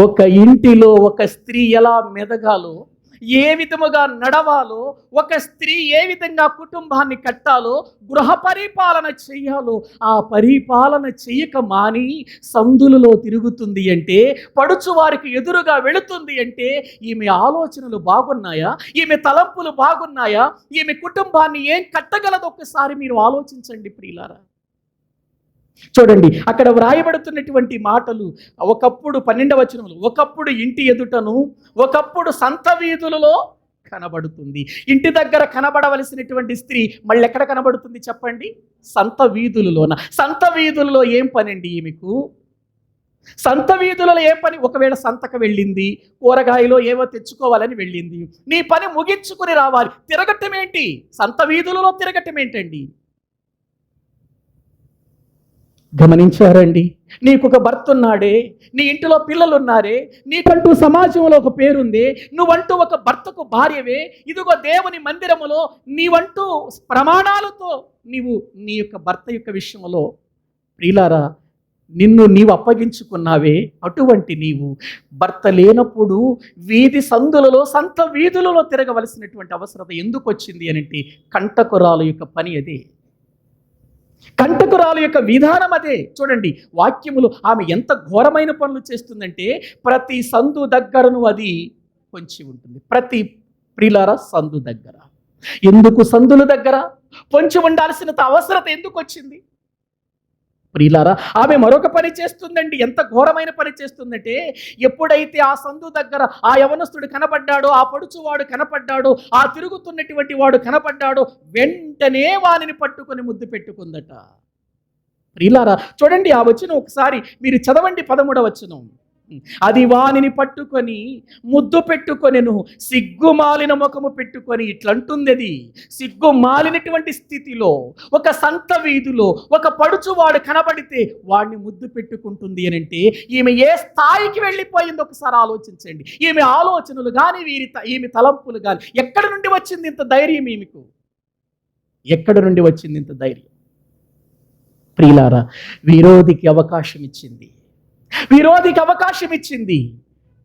ఒక ఇంటిలో ఒక స్త్రీ ఎలా మెదగాలో, ఏ విధముగా నడవాలో, ఒక స్త్రీ ఏ విధంగా కుటుంబాన్ని కట్టాలో, గృహ పరిపాలన చెయ్యాలో, ఆ పరిపాలన చెయ్యక మాని సందులలో తిరుగుతుంది అంటే, పడుచు వారికి ఎదురుగా వెళుతుంది అంటే, ఈమె ఆలోచనలు బాగున్నాయా? ఈమె తలంపులు బాగున్నాయా? ఈమె కుటుంబాన్ని ఏం కట్టగలదో ఒక్కసారి మీరు ఆలోచించండి ప్రియులారా. చూడండి, అక్కడ వ్రాయబడుతున్నటువంటి మాటలు, ఒకప్పుడు 12వ వచనంలో, ఒకప్పుడు ఇంటి ఎదుటను, ఒకప్పుడు సంత వీధులలో కనబడుతుంది. ఇంటి దగ్గర కనబడవలసినటువంటి స్త్రీ మళ్ళీ ఎక్కడ కనబడుతుంది చెప్పండి? సంత వీధులలోన. సంత వీధులలో ఏం పనండి ఈమెకు? సంత వీధులలో ఏం పని? ఒకవేళ సంతకు వెళ్ళింది, కూరగాయలో ఏవో తెచ్చుకోవాలని వెళ్ళింది, నీ పని ముగించుకుని రావాలి. తిరగటం ఏంటి? సంత వీధులలో తిరగటం ఏంటండి? గమనించారండి? నీకు ఒక భర్త ఉన్నాడే, నీ ఇంటిలో పిల్లలు ఉన్నారే, నీకంటూ సమాజంలో ఒక పేరుందే, నువ్వంటూ ఒక భర్తకు భార్యవే, ఇదిగో దేవుని మందిరములో నీవంటూ ప్రమాణాలతో నీవు నీ యొక్క భర్త యొక్క విషయంలో ప్రియులారా నిన్ను నీవు అప్పగించుకున్నావే. అటువంటి నీవు భర్త లేనప్పుడు వీధి సందులలో, సంత వీధులలో తిరగవలసినటువంటి అవసరత ఎందుకు వచ్చింది అనంటే, కంటకురాలు యొక్క పని అదే, కంటకురాలు యొక్క విధానం అదే. చూడండి వాక్యములు, ఆమె ఎంత ఘోరమైన పనులు చేస్తుందంటే, ప్రతి సందు దగ్గరను అది పొంచి ఉంటుంది. ప్రతి ప్రియులారా సందు దగ్గర. ఎందుకు సందుల దగ్గర పొంచి ఉండాల్సిన అవసరత ఎందుకు వచ్చింది ప్రియులారా? ఆమె మరొక పని చేస్తుందండి. ఎంత ఘోరమైన పని చేస్తుందంటే, ఎప్పుడైతే ఆ సందు దగ్గర ఆ యవనస్తుడు కనపడ్డాడో, ఆ పడుచువాడు కనపడ్డాడో, ఆ తిరుగుతున్నటువంటి వాడు కనపడ్డాడో, వెంటనే వానిని పట్టుకొని ముద్దు పెట్టుకుందట. ప్రియులారా చూడండి, ఆ వచనం ఒకసారి మీరు చదవండి. 13వ వచనం. అది వానిని పట్టుకొని ముద్దు పెట్టుకొనెను, సిగ్గుమాలిన ముఖము పెట్టుకొని. ఇట్లంటుంది అది. సిగ్గుమాలినటువంటి స్థితిలో ఒక సంత వీధిలో ఒక పడుచువాడు కనబడితే వాడిని ముద్దు పెట్టుకుంటుంది అని అంటే, ఈమె ఏ స్థాయికి వెళ్ళిపోయింది ఒకసారి ఆలోచించండి. ఈమె ఆలోచనలు కానీ, ఈమె తలంపులు కానీ, ఎక్కడి నుండి వచ్చింది ఇంత ధైర్యం ఈమెకు? ఎక్కడి నుండి వచ్చింది ఇంత ధైర్యం? ప్రియులారా, విరోధికి అవకాశం ఇచ్చింది, విరోధికి అవకాశం ఇచ్చింది.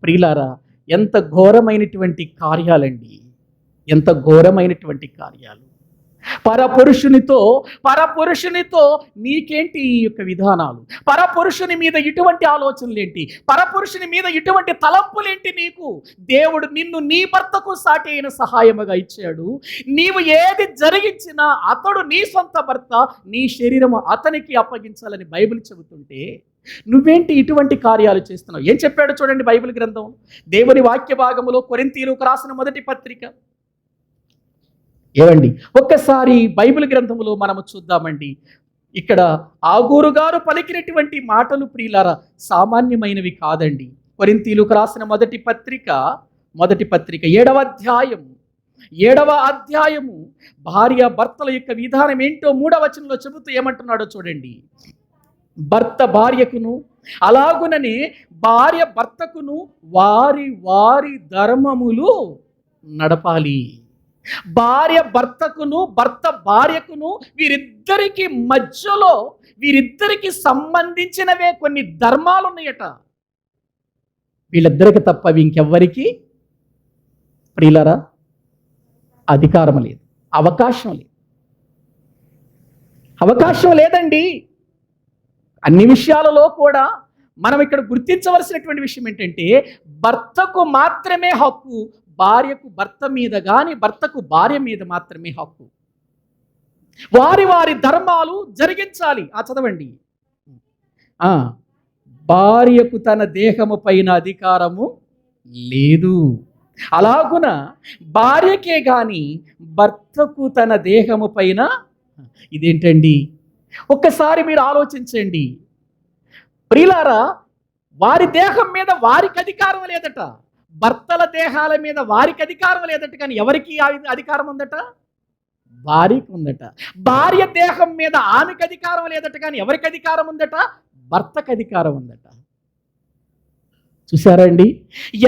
ప్రియులారా, ఎంత ఘోరమైనటువంటి కార్యాలండి, ఎంత ఘోరమైనటువంటి కార్యాలు. పరపురుషునితో నీకేంటి ఈ యొక్క విధానాలు? పరపురుషుని మీద ఇటువంటి ఆలోచనలు ఏంటి? పరపురుషుని మీద ఇటువంటి తలంపులేంటి నీకు? దేవుడు నిన్ను నీ భర్తకు సాటి అయిన సహాయముగా ఇచ్చాడు. నీవు ఏది జరిగించినా అతడు నీ సొంత భర్త, నీ శరీరము అతనికి అప్పగించాలని బైబిల్ చెబుతుంటే నువ్వేంటి ఇటువంటి కార్యాలు చేస్తున్నావు? ఏం చెప్పాడు చూడండి బైబిల్ గ్రంథం, దేవుని వాక్య భాగములో, కొరింథీయులకు రాసిన మొదటి పత్రిక. ఏవండి ఒక్కసారి బైబిల్ గ్రంథములో మనము చూద్దామండి. ఇక్కడ ఆగూరు గారు పలికినటువంటి మాటలు ప్రియులారా సామాన్యమైనవి కాదండి. కొరింథీయులకు రాసిన మొదటి పత్రిక 7వ అధ్యాయము భార్య భర్తల యొక్క విధానం ఏంటో 3వ వచనంలో చెబుతూ ఏమంటున్నాడో చూడండి. భర్త భార్యకును, అలాగుననే భార్య భర్తకును వారి వారి ధర్మములు నడపాలి. భార్య భర్తకును, భర్త భార్యకును, వీరిద్దరికి మధ్యలో, వీరిద్దరికి సంబంధించినవే కొన్ని ధర్మాలు ఉన్నాయట. వీళ్ళిద్దరికి తప్ప ఇంకెవ్వరికి ప్రియులారా అధికారం లేదు, అవకాశం లేదండి. అన్ని విషయాలలో కూడా మనం ఇక్కడ గుర్తించవలసినటువంటి విషయం ఏంటంటే, భర్తకు మాత్రమే హక్కు, భార్యకు భర్త మీద కానీ, భర్తకు భార్య మీద మాత్రమే హక్కు. వారి వారి ధర్మాలు జరిగించాలి. చదవండి. భార్యకు తన దేహము పైన అధికారము లేదు, అలాగున భార్యకే గాని భర్తకు తన దేహము పైన. ఇదేంటండి? ఒక్కసారి మీరు ఆలోచించండి ప్రియులారా. వారి దేహం మీద వారికి అధికారం లేదట, భర్తల దేహాల మీద వారికి అధికారం లేదట, కానీ ఎవరికి అధికారం ఉందట? భార్యకు ఉందట. భార్య దేహం మీద ఆమెకు అధికారం లేదట, కానీ ఎవరికి అధికారం ఉందట? భర్తకు అధికారం ఉందట. చూశారండి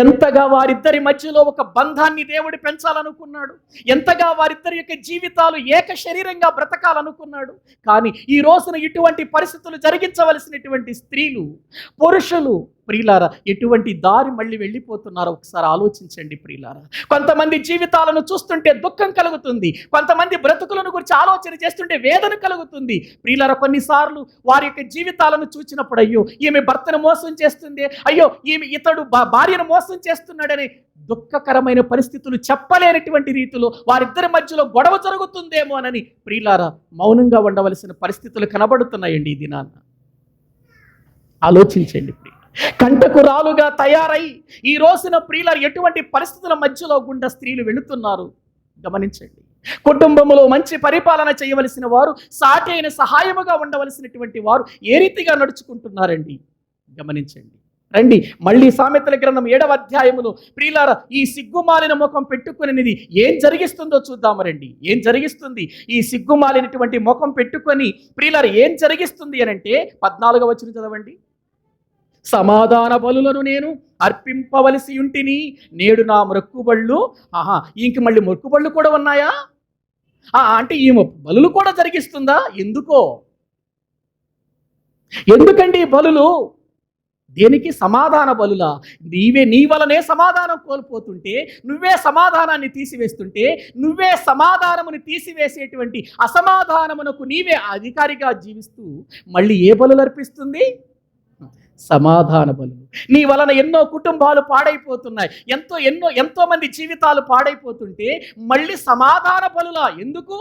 ఎంతగా వారిద్దరి మధ్యలో ఒక బంధాన్ని దేవుడు పెంచాలనుకున్నాడు, ఎంతగా వారిద్దరి యొక్క జీవితాలు ఏక శరీరంగా బ్రతకాలనుకున్నాడు. కానీ ఈ రోజున ఇటువంటి పరిస్థితులు జరిగించవలసినటువంటి స్త్రీలు, పురుషులు ప్రియులారా ఎటువంటి దారి మళ్ళీ వెళ్ళిపోతున్నారో ఒకసారి ఆలోచించండి ప్రియులారా. కొంతమంది జీవితాలను చూస్తుంటే దుఃఖం కలుగుతుంది, కొంతమంది బ్రతుకులను గురించి ఆలోచన చేస్తుంటే వేదన కలుగుతుంది ప్రియులారా. కొన్నిసార్లు వారి యొక్క జీవితాలను చూచినప్పుడు అయ్యో ఈమె భర్తను మోసం చేస్తుంది, అయ్యో ఇతడు భార్యను మోసం చేస్తున్నాడని దుఃఖకరమైన పరిస్థితులు చెప్పలేనటువంటి రీతిలో వారిద్దరి మధ్యలో గొడవ జరుగుతుందేమోనని ప్రియులారా మౌనంగా ఉండవలసిన పరిస్థితులు కనబడుతున్నాయండి ఈ దినాన్న. ఆలోచించండి కంటకురాలుగా తయారై ఈ రోజున ప్రియులారు ఎటువంటి పరిస్థితుల మధ్యలో గుండా స్త్రీలు వెళుతున్నారు గమనించండి. కుటుంబంలో మంచి పరిపాలన చేయవలసిన వారు, సాటి అయిన సహాయముగా ఉండవలసినటువంటి వారు ఏ రీతిగా నడుచుకుంటున్నారండి గమనించండి. రండి మళ్ళీ సామెతల గ్రంథం 7వ అధ్యాయములో ప్రియులారా ఈ సిగ్గుమాలిన ముఖం పెట్టుకునేది ఏం జరిగిస్తుందో చూద్దాము రండి. ఏం జరిగిస్తుంది ఈ సిగ్గుమాలినటువంటి ముఖం పెట్టుకొని ప్రియులారా ఏం జరిగిస్తుంది అని అంటే 14వ వచనం చదవండి. సమాధాన బలులను నేను అర్పింపవలసి ఉంటిని, నేడు నా మొక్కుబళ్ళు. ఇంక మళ్ళీ మొక్కుబళ్ళు కూడా ఉన్నాయా అంటే ఈమె బలులు కూడా జరిగిస్తుందా? ఎందుకండి బలులు? దేనికి? సమాధాన బలులా? నీ వలనే సమాధానం కోల్పోతుంటే, నువ్వే సమాధానాన్ని తీసివేస్తుంటే, నువ్వే సమాధానమును తీసివేసేటువంటి అసమాధానమునకు నీవే అధికారిగా జీవిస్తూ మళ్ళీ ఏ బలులు అర్పిస్తుంది? సమాధాన బలులు. నీ వలన ఎన్నో కుటుంబాలు పాడైపోతున్నాయి, ఎంతో మంది జీవితాలు పాడైపోతుంటే మళ్ళీ సమాధాన బలులా? ఎందుకు?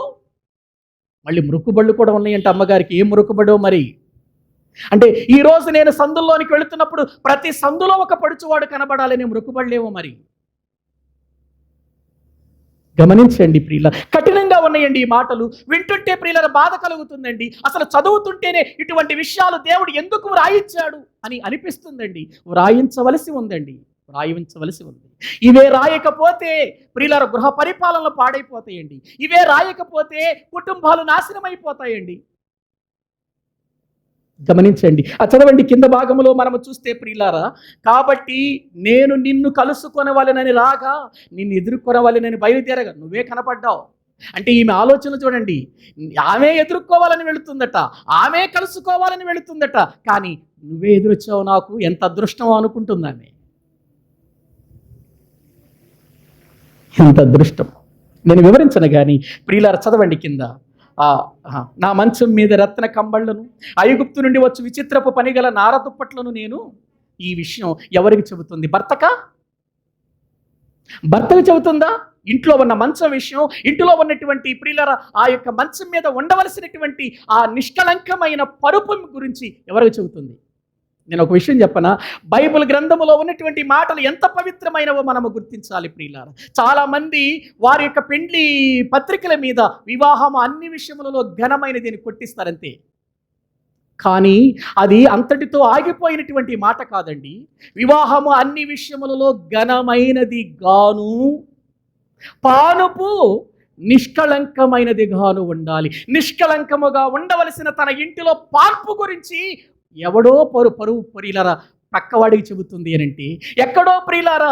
మళ్ళీ మొక్కుబళ్ళు కూడా ఉన్నాయంటే అమ్మగారికి. ఏం మొక్కుబడో మరి అంటే ఈరోజు నేను సందుల్లోనికి వెళుతున్నప్పుడు ప్రతి సందులో ఒక పడుచువాడు కనబడాలని మొక్కుబళ్ళేమో మరి. గమనించండి ప్రియుల, కఠినంగా ఉన్నాయండి ఈ మాటలు. వింటుంటే ప్రియుల బాధ కలుగుతుందండి. అసలు చదువుతుంటేనే ఇటువంటి విషయాలు దేవుడు ఎందుకు వ్రాయించాడు అని అనిపిస్తుందండి. వ్రాయించవలసి ఉంది. ఇవే రాయకపోతే ప్రియుల గృహ పరిపాలనలు పాడైపోతాయండి. ఇవే రాయకపోతే కుటుంబాలు నాశనం అయిపోతాయండి. గమనించండి. చదవండి కింద భాగంలో మనము చూస్తే ప్రియులారా, కాబట్టి నేను నిన్ను కలుసుకొనవలెనని రాగా, నిన్ను ఎదుర్కొనవలెనని బయలుదేరగా నువ్వే కనపడ్డావు. అంటే ఈమె ఆలోచన చూడండి, ఆమె ఎదుర్కోవాలని వెళుతుందట, ఆమె కలుసుకోవాలని వెళుతుందట, కానీ నువ్వే ఎదురొచ్చావు, నాకు ఎంత అదృష్టమో అనుకుంటుందామె. ఎంత అదృష్టం నేను వివరించను కానీ ప్రియులారా చదవండి కింద. నా మంచం మీద రత్న కంబళ్లను, ఐగుప్తు నుండి వచ్చి విచిత్రపు పనిగల నార దుప్పట్లను నేను. ఈ విషయం ఎవరికి చెబుతుంది? భర్తకు చెబుతుందా? ఇంట్లో ఉన్న మంచం విషయం, ఇంట్లో ఉన్నటువంటి ప్రియులారా ఆ యొక్క మంచం మీద ఉండవలసినటువంటి ఆ నిష్కళంకమైన పరుపు గురించి ఎవరికి చెబుతుంది? నేను ఒక విషయం చెప్పనా, బైబిల్ గ్రంథములో ఉన్నటువంటి మాటలు ఎంత పవిత్రమైనవో మనము గుర్తించాలి ప్రియులారా. చాలామంది వారి యొక్క పెండ్లి పత్రికల మీద వివాహం అన్ని విషయములలో ఘనమైనది అని కొట్టిస్తారంతే. కానీ అది అంతటితో ఆగిపోయినటువంటి మాట కాదండి. వివాహము అన్ని విషయములలో ఘనమైనది గాను, పానుపు నిష్కళంకమైనది గాను ఉండాలి. నిష్కళంకముగా ఉండవలసిన తన ఇంటిలో పాన్పు గురించి ఎవడో పరువు ప్రియులారా పక్కవాడికి చెబుతుంది అనంటే, ఎక్కడో ప్రియులారా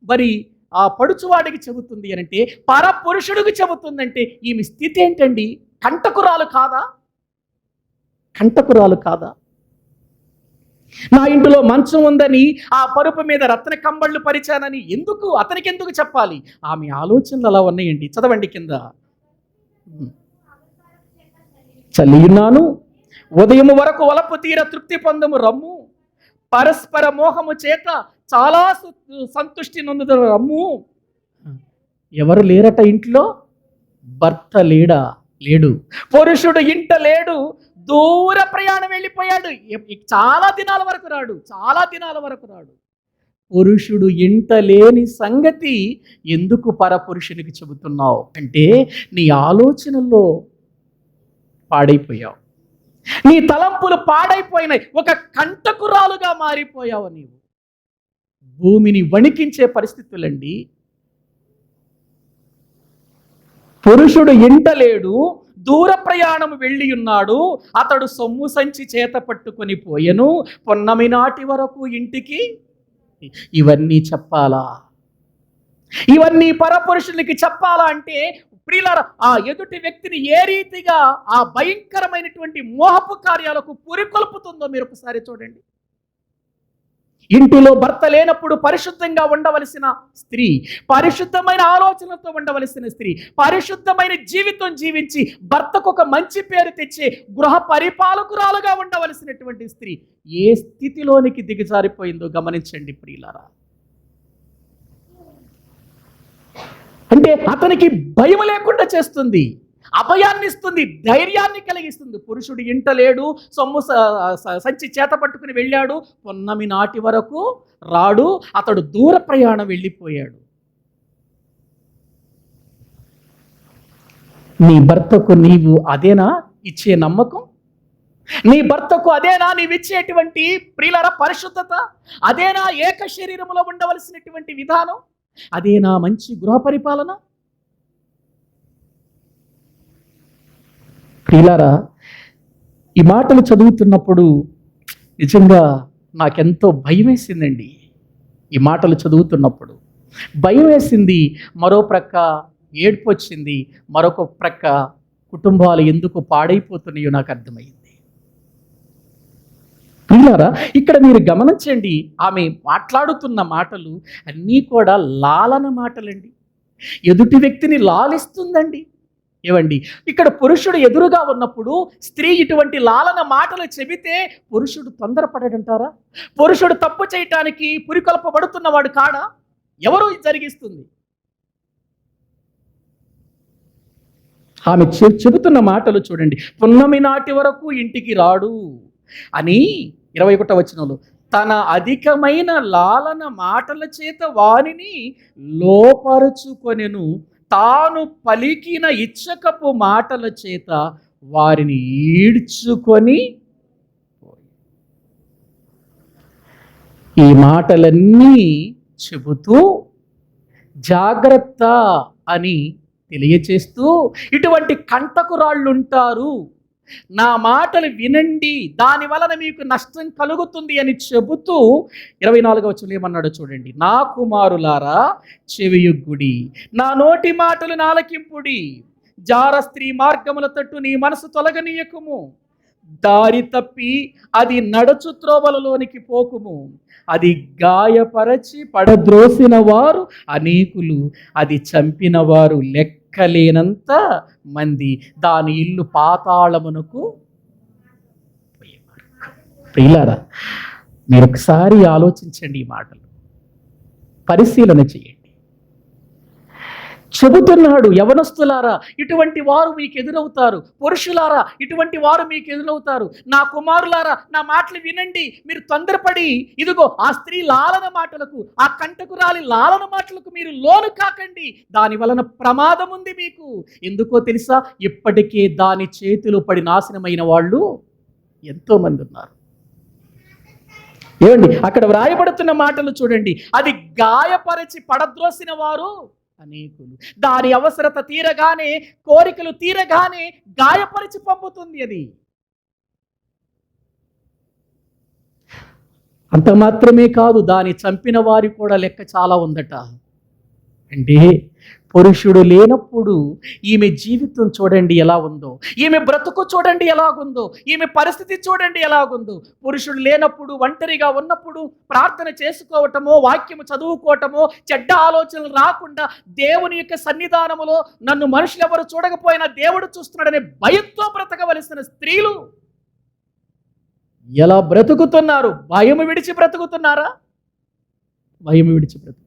మరి ఆ పడుచువాడికి చెబుతుంది అనంటే, పరపురుషుడికి చెబుతుందంటే ఈమె స్థితి ఏంటండి? కంటకురాలు కాదా? నా ఇంటిలో మంచం ఉందని ఆ పరుపు మీద రత్న కంబళ్ళు పరిచానని అతనికి ఎందుకు చెప్పాలి? ఆమె ఆలోచనలు అలా ఉన్నాయండి. చదవండి కింద. చలియున్నాను, ఉదయము వరకు వలపు తీర తృప్తి పొందము రమ్ము, పరస్పర మోహము చేత చాలా సంతుష్టి నొందుదు రమ్ము. ఎవరు లేరట ఇంట్లో? భర్త లేడు, పురుషుడు ఇంట లేడు, దూర ప్రయాణం వెళ్ళిపోయాడు. చాలా దినాల వరకు రాడు. పురుషుడు ఇంట లేని సంగతి ఎందుకు పరపురుషునికి చెబుతున్నావు అంటే, నీ ఆలోచనల్లో పాడైపోయావు, నీ తలంపులు పాడైపోయినాయి, ఒక కంటకురాలుగా మారిపోయావు. నీవు భూమిని వణికించే పరిస్థితులండి. పురుషుడు ఇంట లేడు, దూర ప్రయాణం వెళ్ళి ఉన్నాడు, అతడు సొమ్ము సంచి చేత పట్టుకొని పోయెను, పొన్నమి నాటి వరకు ఇంటికి. ఇవన్నీ చెప్పాలా? ఇవన్నీ పరపురుషునికి చెప్పాలా అంటే ప్రియులారా ఆ ఎదుటి వ్యక్తిని ఏ రీతిగా ఆ భయంకరమైనటువంటి మోహపు కార్యాలకు పురికొల్పుతుందో మీరు ఒకసారి చూడండి. ఇంటిలో భర్త లేనప్పుడు పరిశుద్ధంగా ఉండవలసిన స్త్రీ, పరిశుద్ధమైన ఆలోచనలతో ఉండవలసిన స్త్రీ, పరిశుద్ధమైన జీవితం జీవించి భర్తకు ఒక మంచి పేరు తెచ్చే గృహ పరిపాలకురాలుగా ఉండవలసినటువంటి స్త్రీ ఏ స్థితిలోనికి దిగజారిపోయిందో గమనించండి ప్రియులారా. అంటే అతనికి భయం లేకుండా చేస్తుంది, అభయాన్ని ఇస్తుంది, ధైర్యాన్ని కలిగిస్తుంది. పురుషుడు ఇంట లేడు, సొమ్ము సంచి చేత పట్టుకుని వెళ్ళాడు, పొన్నమి నాటి వరకు రాడు, అతడు దూర ప్రయాణం వెళ్ళిపోయాడు. నీ భర్తకు నీవు అదేనా ఇచ్చే నమ్మకం? నీ భర్తకు అదేనా నీవిచ్చేటువంటి ప్రియులారా పరిశుద్ధత? అదేనా ఏక శరీరములో ఉండవలసినటువంటి విధానం? అదేనా మంచి గృహ పరిపాలన? ప్రియులారా, ఈ మాటలు చదువుతున్నప్పుడు నిజంగా నాకెంతో భయం వేసిందండి. ఈ మాటలు చదువుతున్నప్పుడు భయం వేసింది, మరో ప్రక్క ఏడ్పు వచ్చింది, మరొక ప్రక్క కుటుంబాలు ఎందుకు పాడైపోతున్నాయో నాకు అర్థమైంది. ప్రియులారా, ఇక్కడ మీరు గమనించండి, ఆమె మాట్లాడుతున్న మాటలు అన్నీ కూడా లాలన మాటలండి. ఎదుటి వ్యక్తిని లాలిస్తుందండి. ఏవండి, ఇక్కడ పురుషుడు ఎదురుగా ఉన్నప్పుడు స్త్రీ ఇటువంటి లాలన మాటలు చెబితే పురుషుడు తొందరపడడంటారా? పురుషుడు తప్పు చేయటానికి పురికొల్పబడుతున్నవాడు కాడా? ఎవరు జరిగిస్తుంది? ఆమె చెబుతున్న మాటలు చూడండి. పున్నమి నాటి వరకు ఇంటికి రాడు అని 21వ వచనంలో తన అధికమైన లాలన మాటల చేత వారిని లోపరుచుకొనెను, తాను పలికిన ఇచ్చకపు మాటల చేత వారిని ఈడ్చుకొని. ఈ మాటలన్నీ చెబుతూ జాగ్రత్త అని తెలియచేస్తూ ఇటువంటి కంటకురాళ్ళు ఉంటారు, నా మాటలు వినండి, దాని వలన మీకు నష్టం కలుగుతుంది అని చెబుతూ 24వ వచనంలో ఏమన్నాడో చూడండి. నా కుమారులారా చెవియొగ్గుడి, నా నోటి మాటలు నాలకింపుడి, జార స్త్రీ మార్గముల తట్టు నీ మనసు తొలగనీయకుము, దారి తప్పి అది నడుచు త్రోవలలోనికి పోకుము, అది గాయపరచి పడద్రోసిన వారు అనేకులు, అది చంపిన వారు లెక్కలేనంత మంది, దాని ఇల్లు పాతాళమునకు పోయేవారు. ప్రియులారా, మీరు ఒకసారి ఆలోచించండి, ఈ మాటలు పరిశీలన చేయండి. చెబుతున్నాడు, యవనస్తులారా ఇటువంటి వారు మీకు ఎదురవుతారు, పురుషులారా ఇటువంటి వారు మీకు ఎదురవుతారు, నా కుమారులారా నా మాటలు వినండి, మీరు తొందరపడి ఇదిగో ఆ స్త్రీ లాలన మాటలకు, ఆ కంటకురాలి లాలన మాటలకు మీరు లోను కాకండి, దాని వలన ప్రమాదం ఉంది మీకు. ఎందుకో తెలుసా? ఇప్పటికే దాని చేతిలో పడి నాశనమైన వాళ్ళు ఎంతో మంది ఉన్నారు. ఏమండి, అక్కడ వ్రాయబడుతున్న మాటలు చూడండి. అది గాయపరిచి పడద్రోసిన వారు అనేకులు, దాని అవసరత తీరగానే, కోరికలు తీరగానే గాయపరిచి పంపుతుంది. అది అంత మాత్రమే కాదు, దాని చంపిన వారి కూడా లెక్క చాలా ఉందట. అంటే పురుషుడు లేనప్పుడు ఈమె జీవితం చూడండి ఎలా ఉందో, ఈమె బ్రతుకు చూడండి ఎలాగుందో, ఈమె పరిస్థితి చూడండి ఎలాగుందో. పురుషుడు లేనప్పుడు, ఒంటరిగా ఉన్నప్పుడు ప్రార్థన చేసుకోవటమో, వాక్యము చదువుకోవటమో, చెడ్డ ఆలోచనలు రాకుండా దేవుని యొక్క సన్నిధానములో నన్ను మనుషులు ఎవరు చూడకపోయినా దేవుడు చూస్తున్నాడనే భయంతో బ్రతకవలసిన స్త్రీలు ఎలా బ్రతుకుతున్నారు? భయము విడిచి బ్రతుకుతున్నారా? భయము విడిచి బ్రతుకుతున్నారు.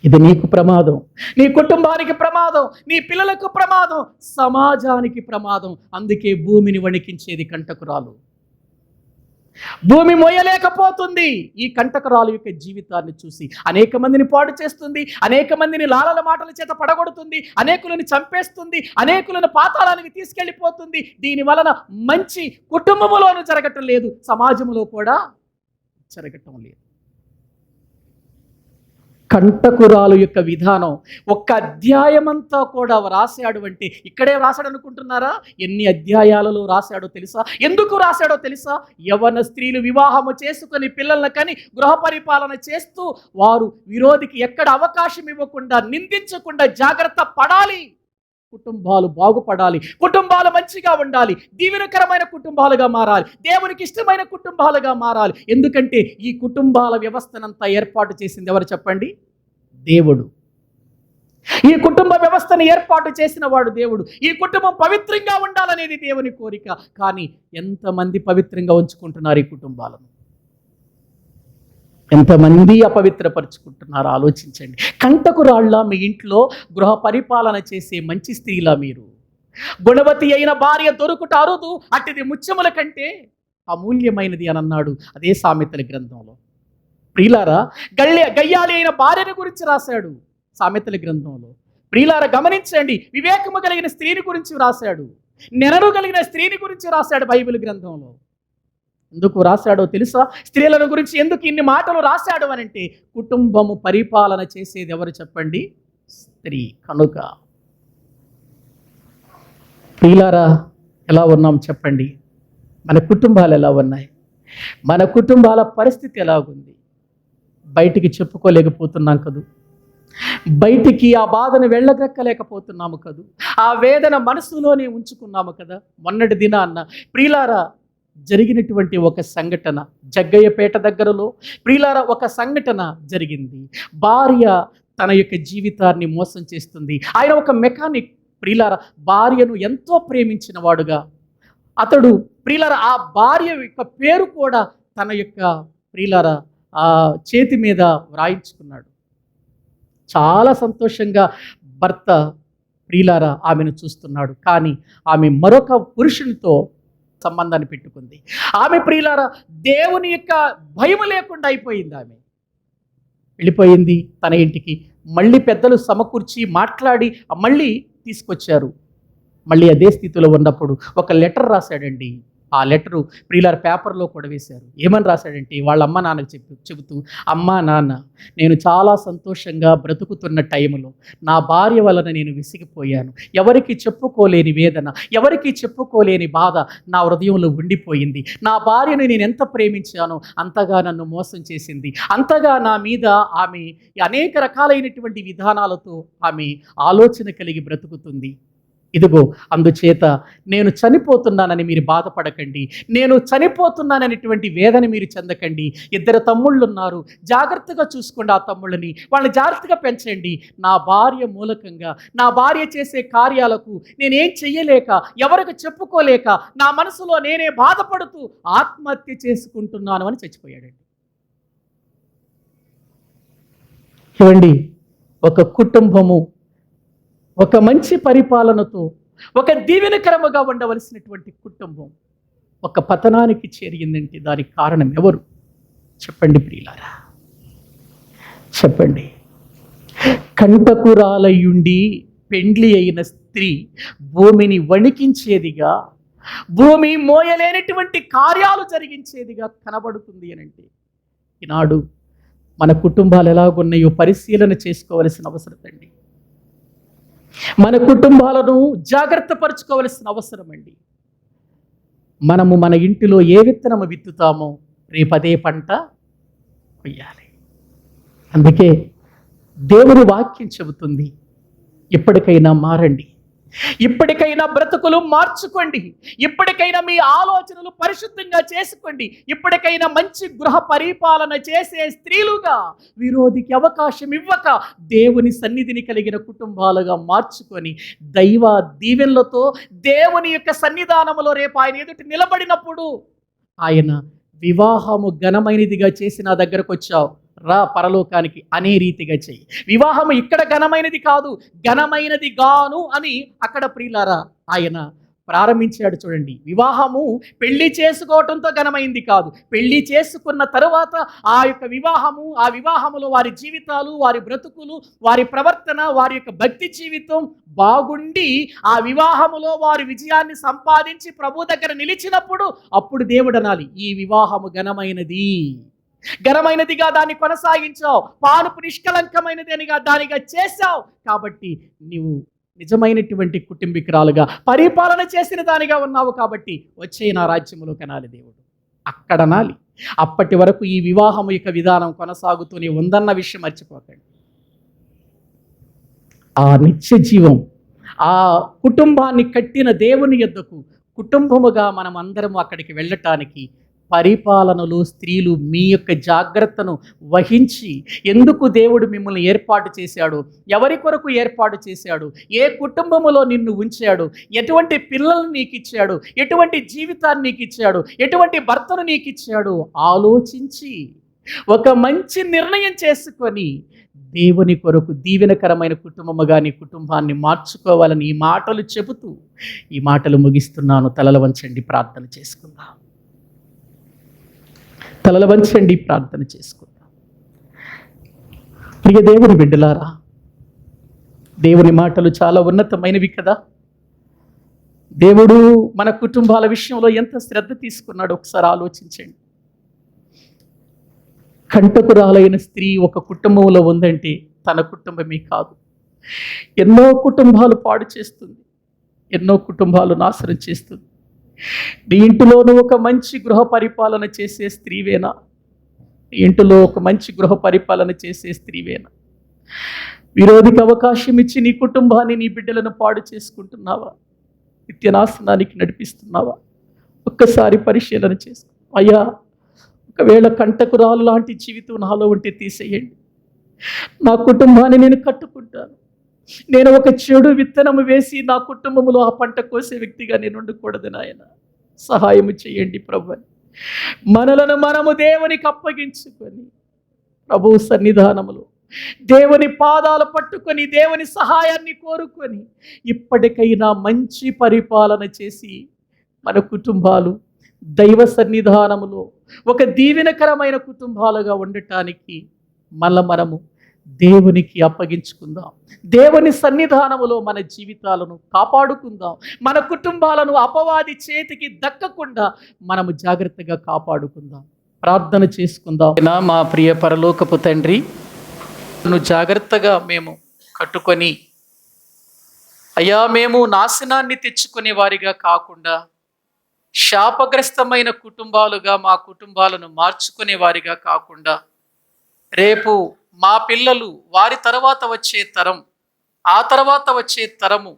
ఇది నీకు ప్రమాదం, నీ కుటుంబానికి ప్రమాదం, నీ పిల్లలకు ప్రమాదం, సమాజానికి ప్రమాదం. అందుకే భూమిని వణికించేది కంటకురాలు. భూమి మోయలేకపోతుంది ఈ కంటకురాలు యొక్క జీవితాన్ని చూసి. అనేక మందిని పాడు చేస్తుంది, అనేక మందిని లాలల మాటల చేత పడగొడుతుంది, అనేకులను చంపేస్తుంది, అనేకులను పాతాళానికి తీసుకెళ్ళిపోతుంది. దీని వలన మంచి కుటుంబములోనూ జరగటం లేదు, సమాజంలో కూడా జరగటం లేదు. కంటకురాలు యొక్క విధానం ఒక్క అధ్యాయమంతా కూడా రాశాడు అంటే, ఇక్కడే రాశాడు అనుకుంటున్నారా? ఎన్ని అధ్యాయాలలో రాశాడో తెలుసా? ఎందుకు రాశాడో తెలుసా? యవ్వన స్త్రీలు వివాహము చేసుకొని పిల్లలను కని గృహ పరిపాలన చేస్తూ వారు విరోధికి ఎక్కడ అవకాశం ఇవ్వకుండా, నిందించకుండా జాగ్రత్త పడాలి. కుటుంబాలు బాగుపడాలి, కుటుంబాలు మంచిగా ఉండాలి, దీవెనకరమైన కుటుంబాలుగా మారాలి, దేవునికి ఇష్టమైన కుటుంబాలుగా మారాలి. ఎందుకంటే ఈ కుటుంబాల వ్యవస్థనంతా ఏర్పాటు చేసింది ఎవరు చెప్పండి? దేవుడు. ఈ కుటుంబ వ్యవస్థను ఏర్పాటు చేసిన వాడు దేవుడు. ఈ కుటుంబం పవిత్రంగా ఉండాలనేది దేవుని కోరిక. కానీ ఎంతమంది పవిత్రంగా ఉంచుకుంటున్నారు ఈ కుటుంబాలను? ఎంతమంది అపవిత్రపరుచుకుంటున్నారో ఆలోచించండి. కంటకు రాళ్ళ మీ ఇంట్లో గృహ పరిపాలన చేసే మంచి స్త్రీలా మీరు? గుణవతి అయిన భార్య దొరుకుట అరుదు, అట్టిది ముత్యముల కంటే అమూల్యమైనది అని అన్నాడు అదే సామెతల గ్రంథంలో. ప్రియులారా, గయ్యాలి అయిన భార్యను గురించి రాశాడు సామెతల గ్రంథంలో. ప్రియులారా గమనించండి, వివేకము కలిగిన స్త్రీని గురించి రాశాడు, నెనరు కలిగిన స్త్రీని గురించి రాశాడు బైబిల్ గ్రంథంలో. ఎందుకు రాశాడో తెలుసా? స్త్రీలను గురించి ఎందుకు ఇన్ని మాటలు రాశాడు అనంటే, కుటుంబము పరిపాలన చేసేది ఎవరు చెప్పండి? స్త్రీ. కనుక ప్రియులారా, ఎలా ఉన్నాం చెప్పండి? మన కుటుంబాలు ఎలా ఉన్నాయి? మన కుటుంబాల పరిస్థితి ఎలాగుంది? బయటికి చెప్పుకోలేకపోతున్నాం కదూ, బయటికి ఆ బాధను వెళ్ళగక్కలేకపోతున్నాము కదూ, ఆ వేదన మనసులోనే ఉంచుకున్నాము కదా. మొన్నటి దినాన్న ప్రియులారా జరిగినటువంటి ఒక సంఘటన, జగ్గయ్యపేట దగ్గరలో ప్రియులారా ఒక సంఘటన జరిగింది. భార్య తన యొక్క జీవితాన్ని మోసం చేస్తుంది. ఆయన ఒక మెకానిక్. ప్రియులారా భార్యను ఎంతో ప్రేమించిన వాడుగా అతడు ప్రియులారా ఆ భార్య యొక్క పేరు కూడా తన యొక్క ప్రియులారా ఆ చేతి మీద వ్రాయించుకున్నాడు. చాలా సంతోషంగా భర్త ప్రియులారా ఆమెను చూస్తున్నాడు. కానీ ఆమె మరొక పురుషునితో సంబంధాన్ని పెట్టుకుంది. ఆమె ప్రియులారా దేవుని యొక్క భయం లేకుండా అయిపోయింది. ఆమె వెళ్ళిపోయింది తన ఇంటికి. మళ్ళీ పెద్దలు సమకూర్చి మాట్లాడి మళ్ళీ తీసుకొచ్చారు. మళ్ళీ అదే స్థితిలో ఉన్నప్పుడు ఒక లెటర్ రాశాడండి. ఆ లెటరు ప్రియులారా పేపర్లో కూడా వేశారు. ఏమని రాశాడంటే, వాళ్ళ అమ్మ నాన్నకు చెబుతూ, అమ్మా నాన్న, నేను చాలా సంతోషంగా బ్రతుకుతున్న టైంలో నా భార్య వలన నేను విసిగిపోయాను. ఎవరికి చెప్పుకోలేని వేదన, ఎవరికి చెప్పుకోలేని బాధ నా హృదయంలో ఉండిపోయింది. నా భార్యను నేను ఎంత ప్రేమించానో అంతగా నన్ను మోసం చేసింది. అంతగా నా మీద ఆమె అనేక రకాలైనటువంటి విధానాలతో ఆమె ఆలోచన కలిగి బ్రతుకుతుంది. ఇదిగో అందుచేత నేను చనిపోతున్నానని మీరు బాధపడకండి, నేను చనిపోతున్నాననేటువంటి వేదన మీరు చెందకండి. 2 తమ్ముళ్ళు ఉన్నారు, జాగ్రత్తగా చూసుకోండి ఆ తమ్ముళ్ళని, వాళ్ళని జాగ్రత్తగా పెంచండి. నా భార్య మూలకంగా, నా భార్య చేసే కార్యాలకు నేనేం చెయ్యలేక, ఎవరికి చెప్పుకోలేక, నా మనసులో నేనే బాధపడుతూ ఆత్మహత్య చేసుకుంటున్నాను అని చచ్చిపోయాడండి. చూడండి, ఒక కుటుంబము ఒక మంచి పరిపాలనతో, ఒక దీవెనకరముగా ఉండవలసినటువంటి కుటుంబం ఒక పతనానికి చేరిందంటే దానికి కారణం ఎవరు చెప్పండి ప్రియులారా? చెప్పండి. కంటకురాలయుండి పెండ్లి అయిన స్త్రీ భూమిని వణికించేదిగా, భూమి మోయలేనటువంటి కార్యాలు జరిగించేదిగా కనబడుతుంది అనంటే, ఈనాడు మన కుటుంబాలు ఎలాగున్నాయో పరిశీలన చేసుకోవలసిన అవసరం అండి. మన కుటుంబాలను జాగ్రత్త పరుచుకోవలసిన అవసరం అండి. మనము మన ఇంటిలో ఏ విత్తనము విత్తుతామో రేపదే పంట కొయ్యాలి. అందుకే దేవుని వాక్యం చెబుతుంది, ఇప్పటికైనా మారండి, ఇప్పటికైనా బ్రతుకులు మార్చుకోండి, ఇప్పటికైనా మీ ఆలోచనలు పరిశుద్ధంగా చేసుకోండి, ఇప్పటికైనా మంచి గృహ పరిపాలన చేసే స్త్రీలుగా విరోధికి అవకాశం ఇవ్వక దేవుని సన్నిధిని కలిగిన కుటుంబాలుగా మార్చుకొని దైవ దీవెనలతో దేవుని యొక్క సన్నిధానములో రేపు ఆయన ఎదుటి నిలబడినప్పుడు ఆయన వివాహము ఘనమైనదిగా చేసి నా దగ్గరకు వచ్చావు, రా పరలోకానికి అనే రీతిగా చెయ్యి. వివాహము ఇక్కడ ఘనమైనది కాదు, ఘనమైనది గాను అని అక్కడ ప్రియులారా ఆయన ప్రారంభించాడు. చూడండి, వివాహము పెళ్లి చేసుకోవటంతో ఘనమైంది కాదు, పెళ్లి చేసుకున్న తరువాత ఆ యొక్క వివాహము, ఆ వివాహములో వారి జీవితాలు, వారి బ్రతుకులు, వారి ప్రవర్తన, వారి యొక్క భక్తి జీవితం బాగుండి ఆ వివాహములో వారి విజయాన్ని సంపాదించి ప్రభు దగ్గర నిలిచినప్పుడు అప్పుడు దేవుడు అనాలి, ఈ వివాహము ఘనమైనది, ఘనమైనదిగా దాన్ని కొనసాగించావు, పానుపు నిష్కలంకమైనది అనిగా దానిగా చేశావు, కాబట్టి నీవు నిజమైనటువంటి కుటుంబీకురాలుగా పరిపాలన చేసిన దానిగా ఉన్నావు, కాబట్టి వచ్చే నా రాజ్యములో కనాలి దేవుడు, అక్కడ నాలి. అప్పటి వరకు ఈ వివాహం యొక్క విధానం కొనసాగుతూనే ఉందన్న విషయం మర్చిపోకండి. ఆ నిత్య జీవం, ఆ కుటుంబాన్ని కట్టిన దేవుని యొద్దకు కుటుంబముగా మనం అందరం అక్కడికి వెళ్ళటానికి పరిపాలనలో స్త్రీలు మీ యొక్క జాగ్రత్తను వహించి, ఎందుకు దేవుడు మిమ్మల్ని ఏర్పాటు చేశాడు, ఎవరి కొరకు ఏర్పాటు చేశాడు, ఏ కుటుంబములో నిన్ను ఉంచాడు, ఎటువంటి పిల్లల్ని నీకు ఇచ్చాడు, ఎటువంటి జీవితాన్ని నీకు ఇచ్చాడు, ఎటువంటి భర్తను నీకు ఇచ్చాడు ఆలోచించి ఒక మంచి నిర్ణయం చేసుకొని దేవుని కొరకు దీవెనకరమైన కుటుంబముగా నీ కుటుంబాన్ని మార్చుకోవాలని ఈ మాటలు చెబుతూ ఈ మాటలు ముగిస్తున్నాను. తలలు వంచండి, ప్రార్థన చేసుకుందాం. తలలు వంచండి, ప్రార్థన చేసుకుందాం. ప్రియ దేవుని బిడ్డలారా, దేవుని మాటలు చాలా ఉన్నతమైనవి కదా. దేవుడు మన కుటుంబాల విషయంలో ఎంత శ్రద్ధ తీసుకున్నాడో ఒకసారి ఆలోచించండి. కంటకురాలైన స్త్రీ ఒక కుటుంబంలో ఉందంటే తన కుటుంబమే కాదు, ఎన్నో కుటుంబాలు పాడు చేస్తుంది, ఎన్నో కుటుంబాలు నాశనం చేస్తుంది. నీ ఇంటిలోనూ ఒక మంచి గృహ పరిపాలన చేసే స్త్రీవేనా? నీ ఇంటిలో ఒక మంచి గృహ పరిపాలన చేసే స్త్రీవేనా? విరోధికి అవకాశం ఇచ్చి నీ కుటుంబాన్ని, నీ బిడ్డలను పాడు చేసుకుంటున్నావా? నిత్యనాశనానికి నడిపిస్తున్నావా? ఒక్కసారి పరిశీలన చేసుకో. అయ్యా, ఒకవేళ కంటకురాలు లాంటి జీవితం నాలో ఉంటే తీసేయండి. నా కుటుంబాన్ని నేను కట్టుకుంటాను. నేను ఒక చెడు విత్తనము వేసి నా కుటుంబంలో ఆ పంట కోసే వ్యక్తిగా నేను ఉండకూడదు నాయన. సహాయం చేయండి ప్రభు. మనలను మనము దేవునికి అప్పగించుకొని ప్రభు సన్నిధానములో దేవుని పాదాలు పట్టుకొని దేవుని సహాయాన్ని కోరుకొని ఇప్పటికైనా మంచి పరిపాలన చేసి మన కుటుంబాలు దైవ సన్నిధానములో ఒక దీవెనకరమైన కుటుంబాలుగా ఉండటానికి మనము దేవునికి అప్పగించుకుందాం. దేవుని సన్నిధానములో మన జీవితాలను కాపాడుకుందాం. మన కుటుంబాలను అపవాది చేతికి దక్కకుండా మనము జాగ్రత్తగా కాపాడుకుందాం. ప్రార్థన చేసుకుందాం. మా ప్రియ పరలోకపు తండ్రి, జాగ్రత్తగా మేము కట్టుకొని అయ్యా, మేము నాశనాన్ని తెచ్చుకునే వారిగా కాకుండా శాపగ్రస్తమైన కుటుంబాలుగా మా కుటుంబాలను మార్చుకునే వారిగా కాకుండా రేపు మా పిల్లలు, వారి తర్వాత వచ్చే తరం, ఆ తర్వాత వచ్చే తరము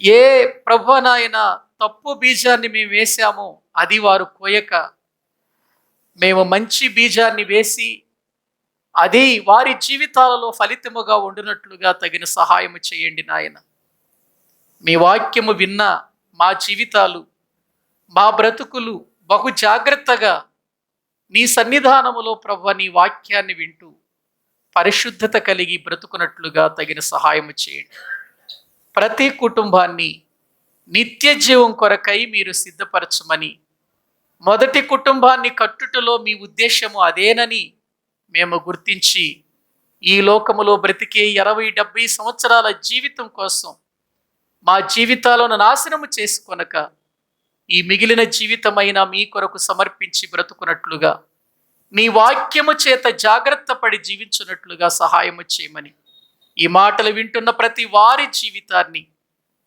ఏ ప్రభువనైనా తప్పు బీజాన్ని మేము వేశామో అది వారు కోయక మేము మంచి బీజాన్ని వేసి అది వారి జీవితాలలో ఫలితముగా ఉండినట్లుగా తగిన సహాయము చేయండి నాయన. మీ వాక్యము విన్న మా జీవితాలు, మా బ్రతుకులు బహు జాగ్రత్తగా నీ సన్నిధానములో ప్రభువా నీ వాక్యాన్ని వింటూ పరిశుద్ధత కలిగి బ్రతుకున్నట్లుగా తగిన సహాయము చేయండి. ప్రతి కుటుంబాన్ని నిత్య జీవం కొరకై మీరు సిద్ధపరచమని, మొదటి కుటుంబాన్ని కట్టుటలో మీ ఉద్దేశము అదేనని మేము గుర్తించి ఈ లోకములో బ్రతికే 60-70 సంవత్సరాల జీవితం కోసం మా జీవితాలను నాశనము చేసుకొనక ఈ మిగిలిన జీవితమైన మీ కొరకు సమర్పించి బ్రతుకున్నట్లుగా నీ వాక్యము చేత జాగ్రత్త పడి జీవించున్నట్లుగా సహాయము చేయమని, ఈ మాటలు వింటున్న ప్రతి వారి జీవితాన్ని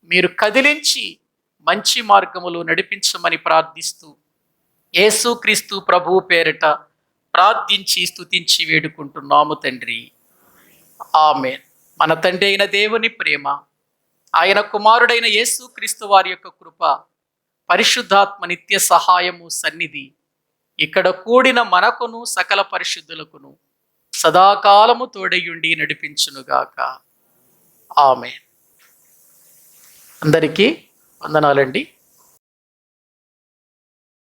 మీరు కదిలించి మంచి మార్గములో నడిపించమని ప్రార్థిస్తూ యేసుక్రీస్తు ప్రభువు పేరిట ప్రార్థించి స్తుతించి వేడుకుంటున్నాము తండ్రి. ఆమేన్. మన తండ్రి అయిన దేవుని ప్రేమ, ఆయన కుమారుడైన యేసుక్రీస్తు వారి యొక్క కృప, పరిశుద్ధాత్మ నిత్య సహాయము సన్నిధి ఇక్కడ కూడిన మనకును సకల పరిశుద్ధులకును సదాకాలము తోడయుండి నడిపించునుగాక. ఆమేన్. అందరికీ వందనాలండి.